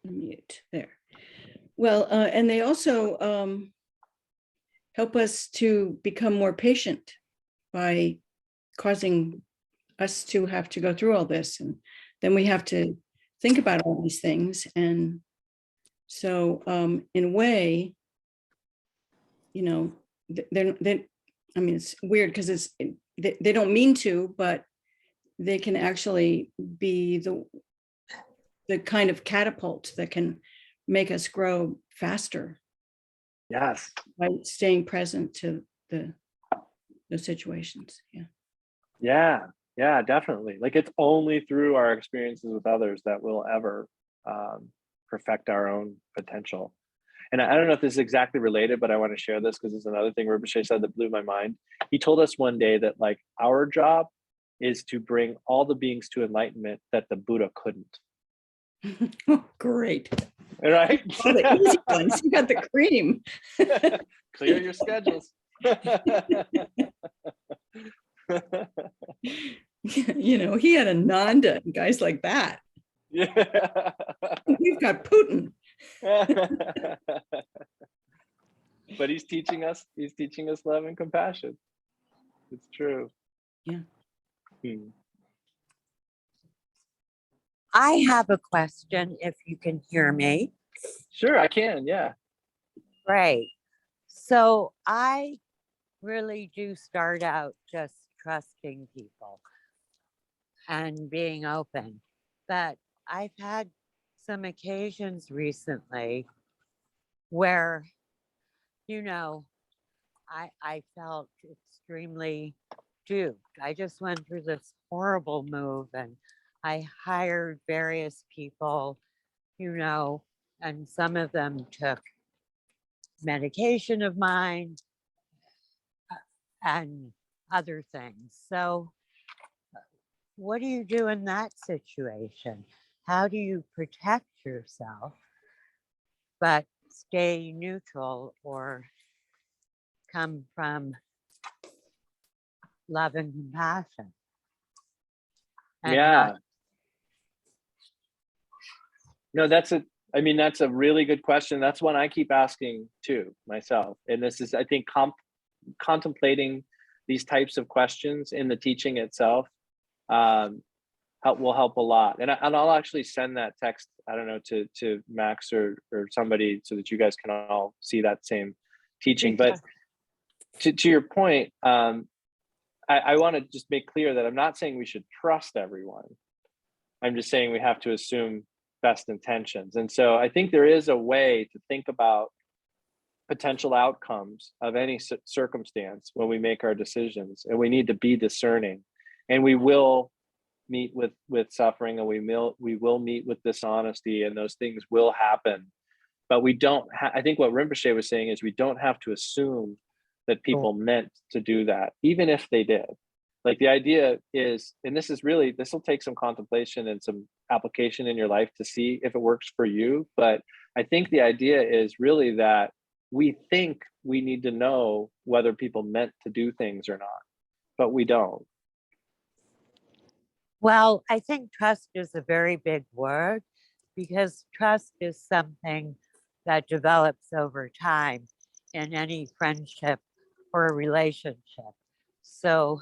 Mute there. Well, and they also help us to become more patient by causing us to have to go through all this, and then we have to think about all these things. And so in a way, I mean, it's weird because they don't mean to, but they can actually be the kind of catapult that can make us grow faster. Yes. By staying present to the situations. Yeah, definitely. Like it's only through our experiences with others that we'll ever perfect our own potential. And I don't know if this is exactly related, but I want to share this because it's another thing Rinpoche said that blew my mind. He told us one day that like our job is to bring all the beings to enlightenment that the Buddha couldn't. Oh, great. Right? All the easy ones. You got the cream. Clear your schedules. He had Ananda and guys like that. Yeah. We've got Putin. But he's teaching us love and compassion. It's true. Yeah. I have a question, if you can hear me. Sure, I can. Yeah. Great. So I really do start out just trusting people and being open. But I've had some occasions recently where, I felt extremely duped. I just went through this horrible move and I hired various people, and some of them took medication of mine and other things. So what do you do in that situation? How do you protect yourself, but stay neutral or come from love and compassion? And yeah. No, that's a really good question. That's one I keep asking too myself. And this is, I think, contemplating these types of questions in the teaching itself will help a lot. And I'll actually send that text, I don't know, to Max or somebody so that you guys can all see that same teaching. But to your point, I want to just make clear that I'm not saying we should trust everyone. I'm just saying we have to assume best intentions. And so I think there is a way to think about potential outcomes of any circumstance when we make our decisions, and we need to be discerning. And we will meet with suffering, and we will meet with dishonesty, and those things will happen. But we don't. I think what Rinpoche was saying is we don't have to assume that people meant to do that, even if they did. Like the idea is, and this will take some contemplation and some application in your life to see if it works for you. But I think the idea is really that we think we need to know whether people meant to do things or not, but we don't. Well, I think trust is a very big word, because trust is something that develops over time in any friendship or a relationship. So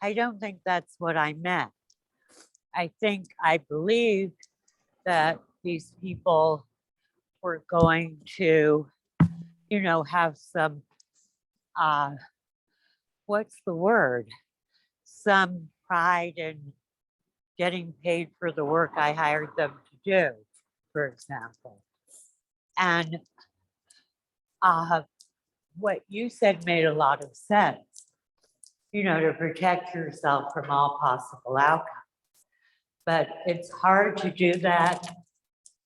I don't think that's what I meant. I believe that these people were going to, have some, what's the word? Some pride in getting paid for the work I hired them to do, for example. And what you said made a lot of sense, to protect yourself from all possible outcomes. But it's hard to do that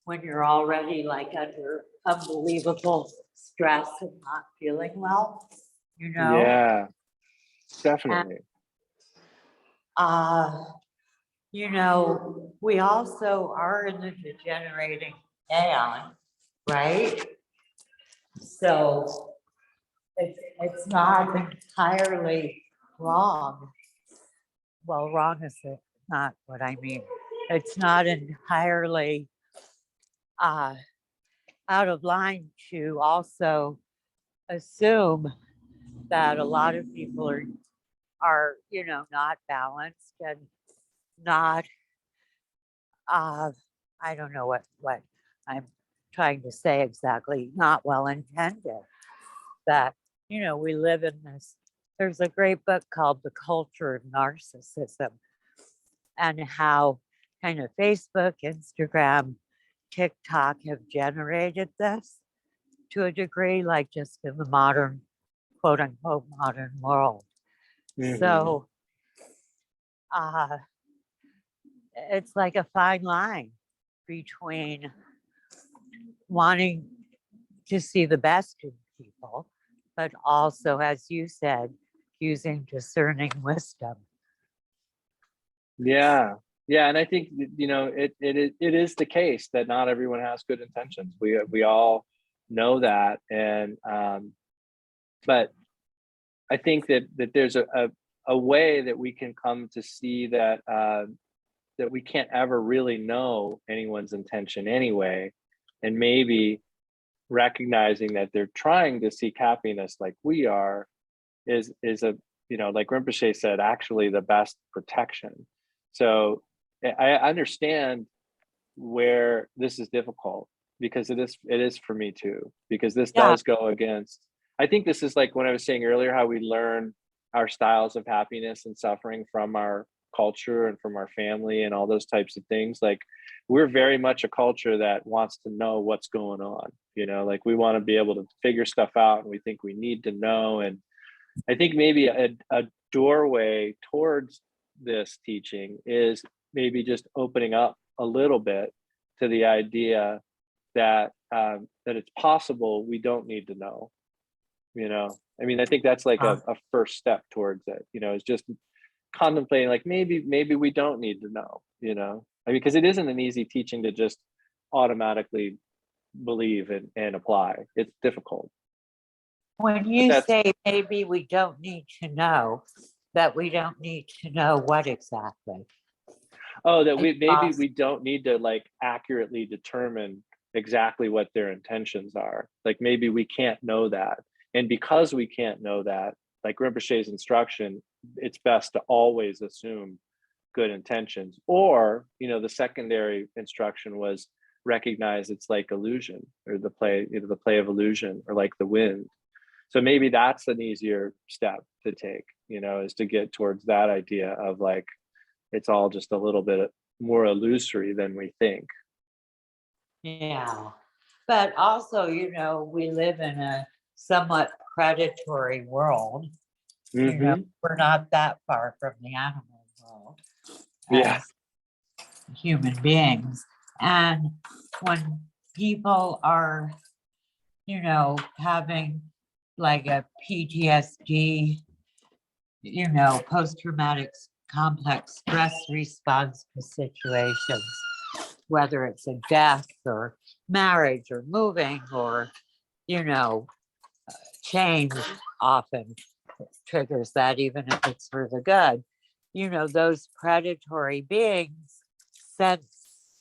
when you're already like under unbelievable stress and not feeling well, Yeah, definitely. And, we also are in the degenerating aeon, right? So it's not entirely wrong. Well, wrong is not what I mean. It's not entirely out of line to also assume that a lot of people are not balanced and not I don't know what I'm trying to say exactly, not well intended. That we live in this. There's a great book called The Culture of Narcissism, and how kind of Facebook, Instagram, TikTok have generated this to a degree, like just in the modern, quote unquote, modern world. Mhm. So it's like a fine line between wanting to see the best in people, but also, as you said, using discerning wisdom. Yeah, and I think it is the case that not everyone has good intentions. We all know that, and but I think that there's a way that we can come to see that that we can't ever really know anyone's intention anyway, and maybe recognizing that they're trying to seek happiness like we are is a like Rinpoche said, actually the best protection. So I understand where this is difficult, because it is for me too, because this does go against, I think this is like when I was saying earlier, how we learn our styles of happiness and suffering from our culture and from our family and all those types of things. Like we're very much a culture that wants to know what's going on, like we want to be able to figure stuff out, and we think we need to know. And I think maybe a doorway towards this teaching is maybe just opening up a little bit to the idea that that it's possible we don't need to know. I mean, I think that's like a first step towards it. Is just contemplating, like maybe we don't need to know. I mean, because it isn't an easy teaching to just automatically believe and apply. It's difficult. When you say maybe we don't need to know, that we don't need to know what exactly? Oh, that we don't need to like accurately determine exactly what their intentions are. Like maybe we can't know that. And because we can't know that, like Rinpoche's instruction, it's best to always assume good intentions. Or, the secondary instruction was recognize it's like illusion, or the play of illusion, or like the wind. So maybe that's an easier step to take, is to get towards that idea of like, it's all just a little bit more illusory than we think. Yeah. But also, we live in a somewhat predatory world. You know, Mhm. we're not that far from the animal world Yeah. as human beings. And when people are, you know, having like a PTSD, you know, post-traumatic complex stress response to situations, whether it's a death or marriage or moving or, you know, change often triggers that, even if it's for the good. You know, those predatory beings sense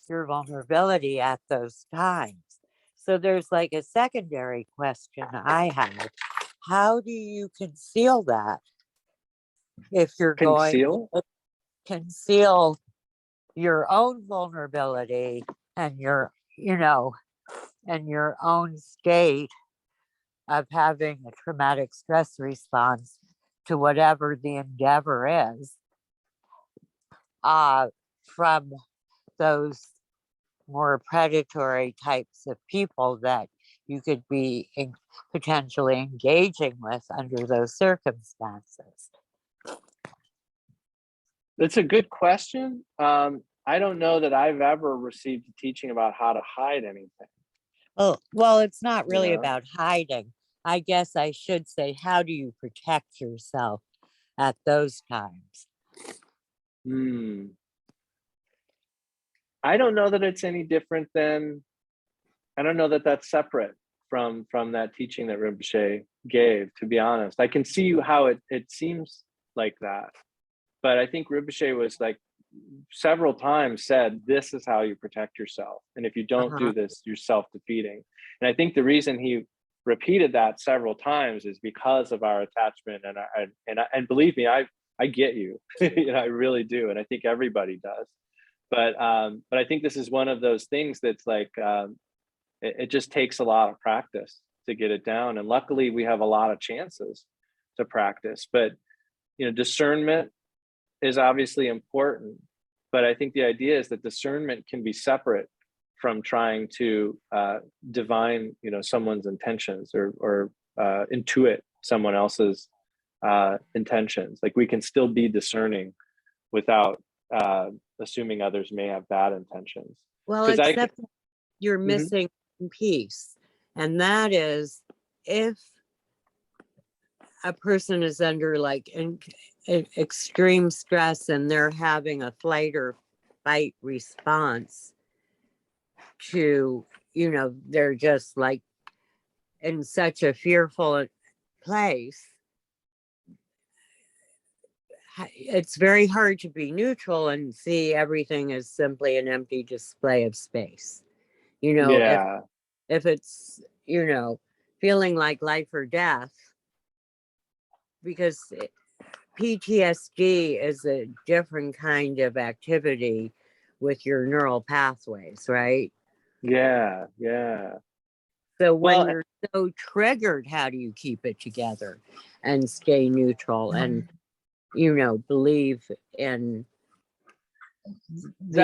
your vulnerability at those times. So there's like a secondary question I have. How do you conceal that if you're going Conceal? to conceal your own vulnerability and your, you know, and your own state of having a traumatic stress response to whatever the endeavor is, from those more predatory types of people that you could be potentially engaging with under those circumstances? That's a good question. I don't know that I've ever received a teaching about how to hide anything. Well, it's not really Yeah. about hiding. I guess I should say, how do you protect yourself at those times? I don't know that it's any different than, I don't know that that's separate from that teaching that Rinpoche gave, to be honest. I can see how it seems like that. But I think Rinpoche was like several times said, this is how you protect yourself. And if you don't do this, you're self-defeating. And I think the reason he repeated that several times is because of our attachment. And believe me, I get you. You know, I really do. And I think everybody does. But I think this is one of those things that's like, it just takes a lot of practice to get it down. And luckily we have a lot of chances to practice. But, you know, discernment is obviously important, but I think the idea is that discernment can be separate from trying to divine, you know, someone's intentions or intuit someone else's intentions. Like we can still be discerning without assuming others may have bad intentions. Well, 'Cause except you're Mhm. missing one piece, and that is if a person is under like extreme stress and they're having a flight or fight response to, you know, they're just like in such a fearful place, it's very hard to be neutral and see everything as simply an empty display of space. You know, Yeah. if it's, you know, feeling like life or death, because PTSD is a different kind of activity with your neural pathways, right? Yeah. So when Well, you're so triggered, how do you keep it together and stay neutral and, you know, believe in the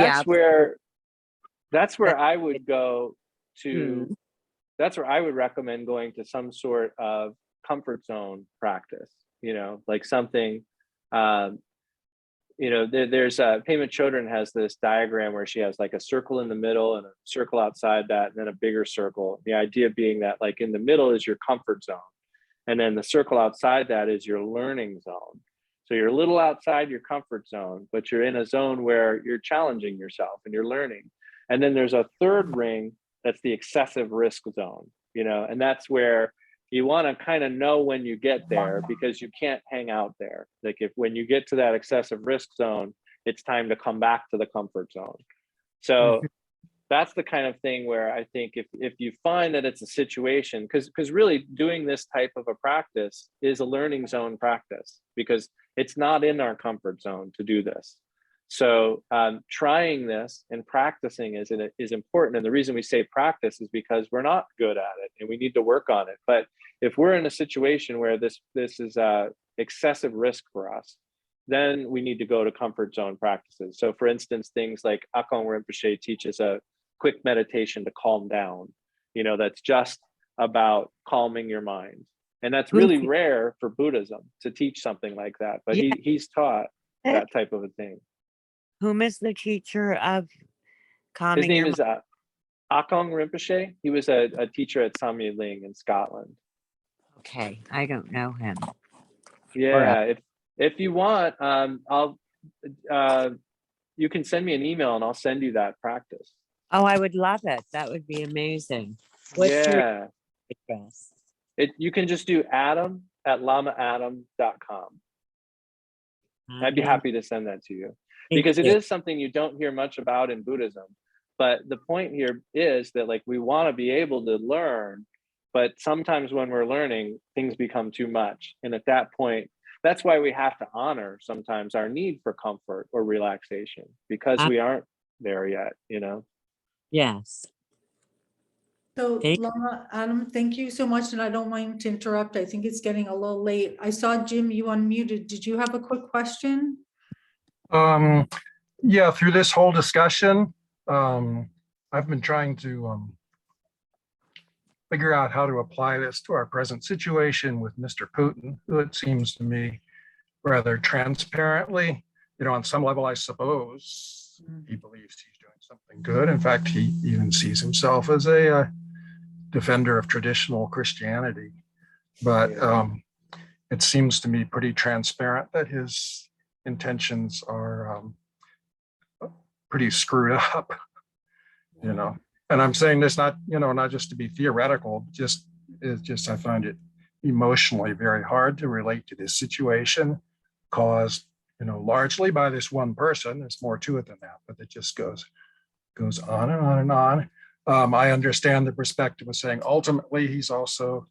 that's where I would go to. That's where I would recommend going to some sort of comfort zone practice, you know, like something, you know, there's Pema Chodron has this diagram where she has like a circle in the middle and a circle outside that, and then a bigger circle. The idea being that like in the middle is your comfort zone. And then the circle outside that is your learning zone. So you're a little outside your comfort zone, but you're in a zone where you're challenging yourself and you're learning. And then there's a third ring that's the excessive risk zone, you know, and that's where you want to kind of know when you get there, because you can't hang out there. Like when you get to that excessive risk zone, it's time to come back to the comfort zone. So that's the kind of thing where I think if you find that it's a situation, because really doing this type of a practice is a learning zone practice, because it's not in our comfort zone to do this. So trying this and practicing is important. And the reason we say practice is because we're not good at it and we need to work on it. But if we're in a situation where this is excessive risk for us, then we need to go to comfort zone practices. So for instance, things like Akon Rinpoche teaches a quick meditation to calm down, you know, that's just about calming your mind. And that's Who's really the- rare for Buddhism to teach something like that, but Yeah. he's taught that type of a thing. Whom is the teacher of His calming name your is Akong Rinpoche. He was a teacher at Samye Ling in Scotland. Okay, I don't know him. Yeah, if you want, I'll you can send me an email and I'll send you that practice. Oh, I would love it. That would be amazing. What's your Yeah, address? you can just do adam@lamaadam.com. I'd be happy to send that to you, because it is something you don't hear much about in Buddhism. But the point here is that, like, we want to be able to learn, but sometimes when we're learning, things become too much. And at that point, that's why we have to honor sometimes our need for comfort or relaxation, because we aren't there yet, you know? Yes. So Thank- Lama, Adam, thank you so much. And I don't mind to interrupt. I think it's getting a little late. I saw Jim, you unmuted. Did you have a quick question? Yeah, through this whole discussion, I've been trying to figure out how to apply this to our present situation with Mr. Putin, who it seems to me rather transparently, on some level, I suppose, he believes he's doing something good. In fact, he even sees himself as a defender of traditional Christianity. But it seems to me pretty transparent that his intentions are pretty screwed up, And I'm saying this not just to be theoretical, it's just I find it emotionally very hard to relate to this situation caused, largely by this one person. There's more to it than that, but it just goes on and on and on. I understand the perspective of saying ultimately he's also,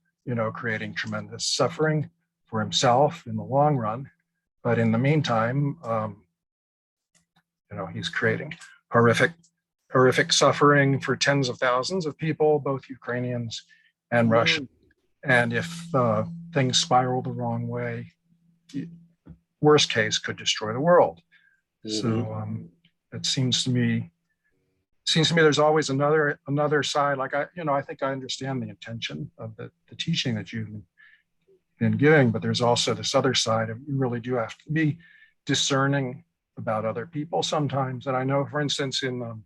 creating tremendous suffering for himself in the long run. But in the meantime, he's creating horrific suffering for tens of thousands of people, both Ukrainians and Russians. And if things spiral the wrong way, worst case could destroy the world. So it seems to me there's always another side. Like I think I understand the intention of the teaching that you've been giving, but there's also this other side of you really do have to be discerning about other people sometimes. And I know, for instance, in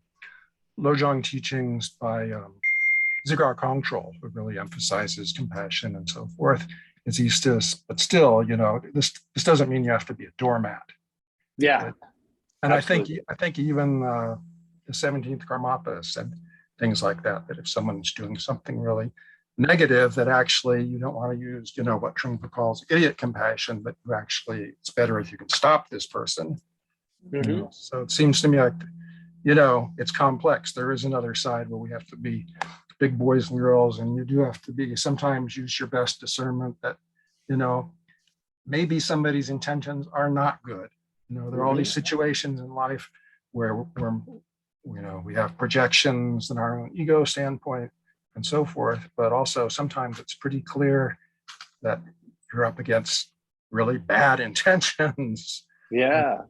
Lojong teachings by Dzigar Kongtrul, who really emphasizes compassion and so forth, is but still, this doesn't mean you have to be a doormat. Yeah. And I think even the 17th Karmapa said things like that if someone's doing something really negative, that actually you don't want to use, what Trungpa calls idiot compassion, but you actually, it's better if you can stop this person. So it seems to me like, it's complex. There is another side where we have to be big boys and girls, and you do have to sometimes use your best discernment that, maybe somebody's intentions are not good. There are all these situations in life where we have projections in our own ego standpoint and so forth, but also sometimes it's pretty clear that you're up against really bad intentions. Yeah.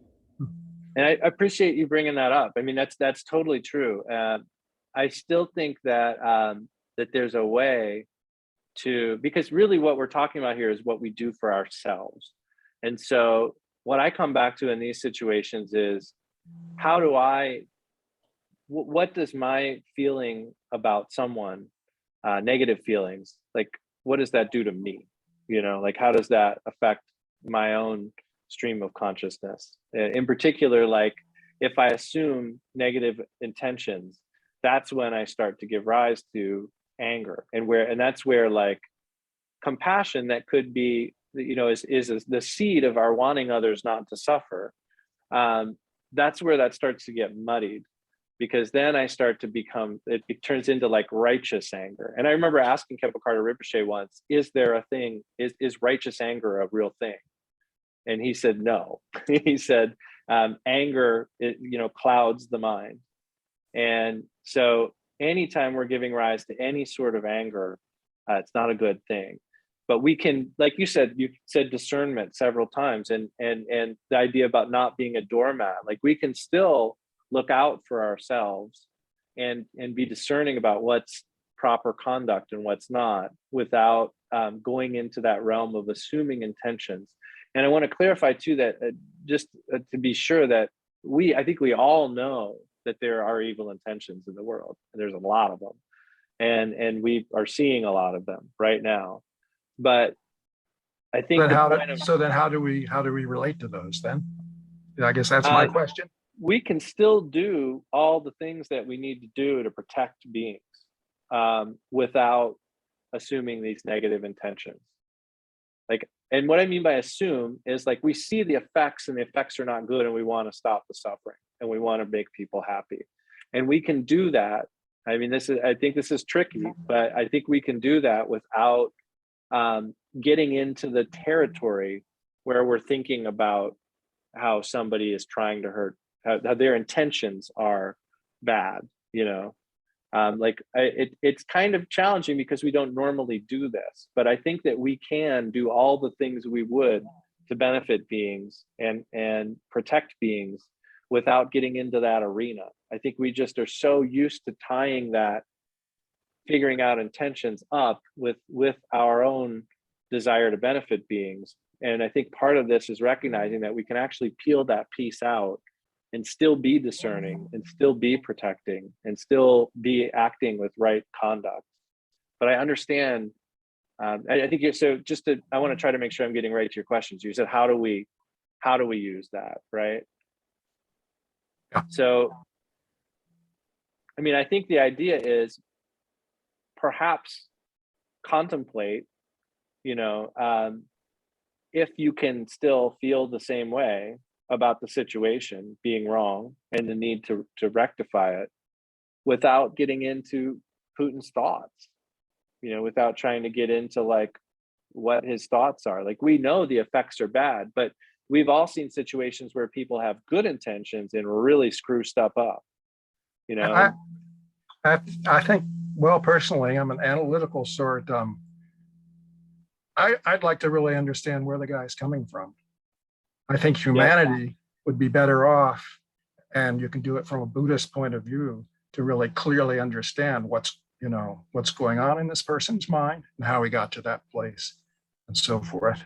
And I appreciate you bringing that up. I mean, that's totally true. I still think that that there's a way to, because really what we're talking about here is what we do for ourselves. And so what I come back to in these situations is, what does my feeling about someone, negative feelings, like what does that do to me? Like how does that affect my own stream of consciousness? In particular, like if I assume negative intentions, that's when I start to give rise to anger, and that's where like compassion that could be, is the seed of our wanting others not to suffer. That's where that starts to get muddied, because then I start to become, it turns into like righteous anger. And I remember asking Khepa Karthar Rinpoche once, is there a thing, is righteous anger a real thing? And he said, no. He said, anger, clouds the mind. And so anytime we're giving rise to any sort of anger, it's not a good thing. But we can, like you said discernment several times, and the idea about not being a doormat, like we can still look out for ourselves and be discerning about what's proper conduct and what's not, without going into that realm of assuming intentions. And I want to clarify too that just to be sure that I think we all know that there are evil intentions in the world. There's a lot of them, and we are seeing a lot of them right now. But I think Then the how do we relate to those then? I guess that's my question. we can still do all the things that we need to do to protect beings without assuming these negative intentions. Like, and what I mean by assume is like we see the effects and the effects are not good and we want to stop the suffering and we want to make people happy. And we can do that. I mean, I think this is tricky, but I think we can do that without getting into the territory where we're thinking about how somebody is trying to hurt, how their intentions are bad, you know. It's kind of challenging because we don't normally do this, but I think that we can do all the things we would to benefit beings and protect beings without getting into that arena. I think we just are so used to tying that, figuring out intentions up with our own desire to benefit beings. And I think part of this is recognizing that we can actually peel that piece out and still be discerning and still be protecting and still be acting with right conduct. But I understand, I think so I want to try to make sure I'm getting right to your questions. You said, how do we use that, right? Yeah. So, I mean, I think the idea is perhaps contemplate, you know, if you can still feel the same way about the situation being wrong and the need to rectify it without getting into Putin's thoughts, you know, without trying to get into like what his thoughts are. Like, we know the effects are bad, but we've all seen situations where people have good intentions and really screw stuff up, you know. I think, well, personally, I'm an analytical sort. I'd like to really understand where the guy's coming from. I think humanity would be better off, and you can do it from a Buddhist point of view, to really clearly understand what's going on in this person's mind and how he got to that place and so forth.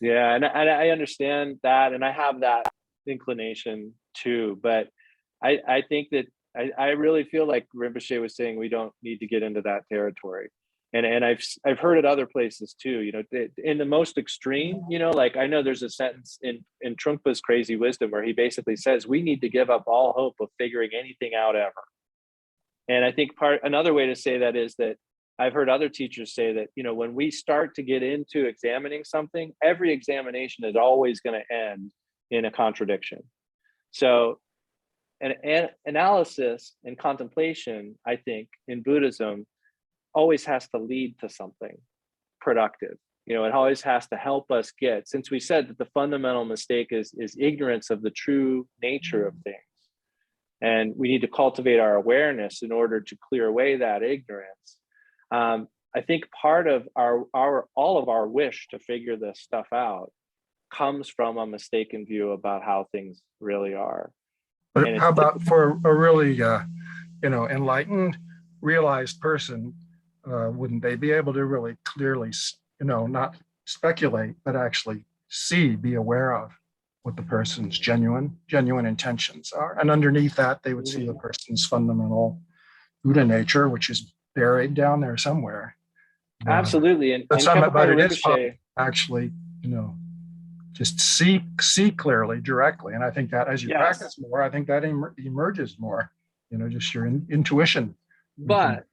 Yeah, and I understand that, and I have that inclination too, but I think that I really feel like Rinpoche was saying we don't need to get into that territory. And I've heard it other places too, you know, in the most extreme, you know, like I know there's a sentence in Trungpa's Crazy Wisdom where he basically says we need to give up all hope of figuring anything out ever. And I think another way to say that is that I've heard other teachers say that, you know, when we start to get into examining something, every examination is always going to end in a contradiction. So an analysis and contemplation, I think, in Buddhism always has to lead to something productive. You know, it always has to help us get, since we said that the fundamental mistake is ignorance of the true nature of things. And we need to cultivate our awareness in order to clear away that ignorance. I think part of all of our wish to figure this stuff out comes from a mistaken view about how things really are. But how about for a really, enlightened, realized person, wouldn't they be able to really clearly, not speculate, but actually be aware of what the person's genuine intentions are? And underneath that, they would see the person's fundamental Buddha nature, which is buried down there somewhere. Absolutely. And but it is Rinpoche, actually, just see clearly, directly. And I think that as you practice more, I think that emerges more, just your intuition. But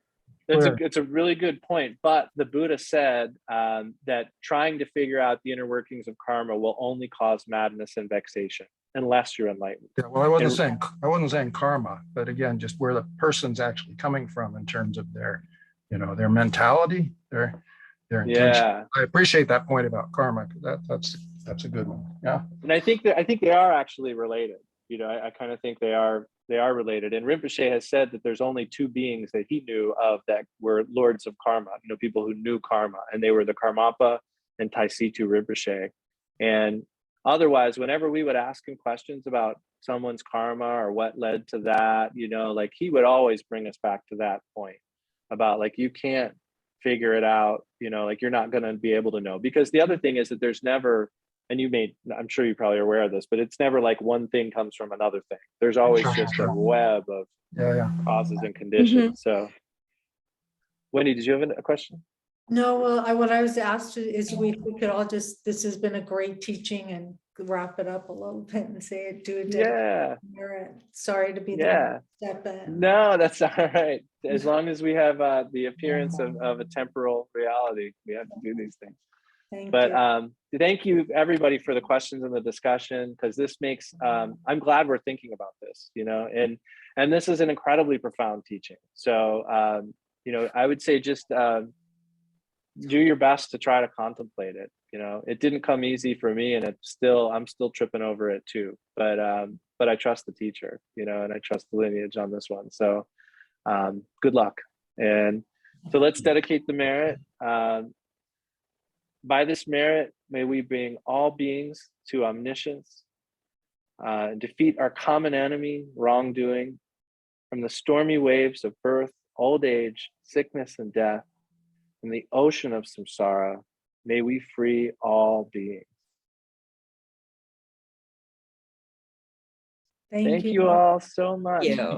it's a really good point. But the Buddha said that trying to figure out the inner workings of karma will only cause madness and vexation unless you're enlightened. Yeah, well, I wasn't saying karma, but again, just where the person's actually coming from in terms of their, their mentality, their intention. Yeah. I appreciate that point about karma, because that's a good one. Yeah. And I think they are actually related. I kind of think they are related. And Rinpoche has said that there's only two beings that he knew of that were lords of karma, people who knew karma, and they were the Karmapa and Taisitu Rinpoche. And otherwise, whenever we would ask him questions about someone's karma or what led to that, like he would always bring us back to that point. about like, you can't figure it out, you know, like you're not going to be able to know. Because the other thing is that there's never, and I'm sure you probably are aware of this, but it's never like one thing comes from another thing. There's always Sure, just sure. a web of Yeah. causes and conditions. So Wendy, did you have a question? No, well, what I was asked is we could all just, this has been a great teaching, and wrap it up a little bit and say it, do it. Yeah. Sorry to be Yeah. the step in. No, that's all right. As long as we have the appearance of a temporal reality, we have to do these things. Thank But you. thank you everybody for the questions and the discussion, because this makes, I'm glad we're thinking about this, you know, and this is an incredibly profound teaching. So, you know, I would say just do your best to try to contemplate it. You know, it didn't come easy for me, and I'm still tripping over it too. But I trust the teacher, you know, and I trust the lineage on this one. So good luck. And so let's dedicate the merit. By this merit, may we bring all beings to omniscience, defeat our common enemy, wrongdoing, from the stormy waves of birth, old age, sickness, and death. In the ocean of samsara, may we free all beings. Thank Thank you all so much. Yeah.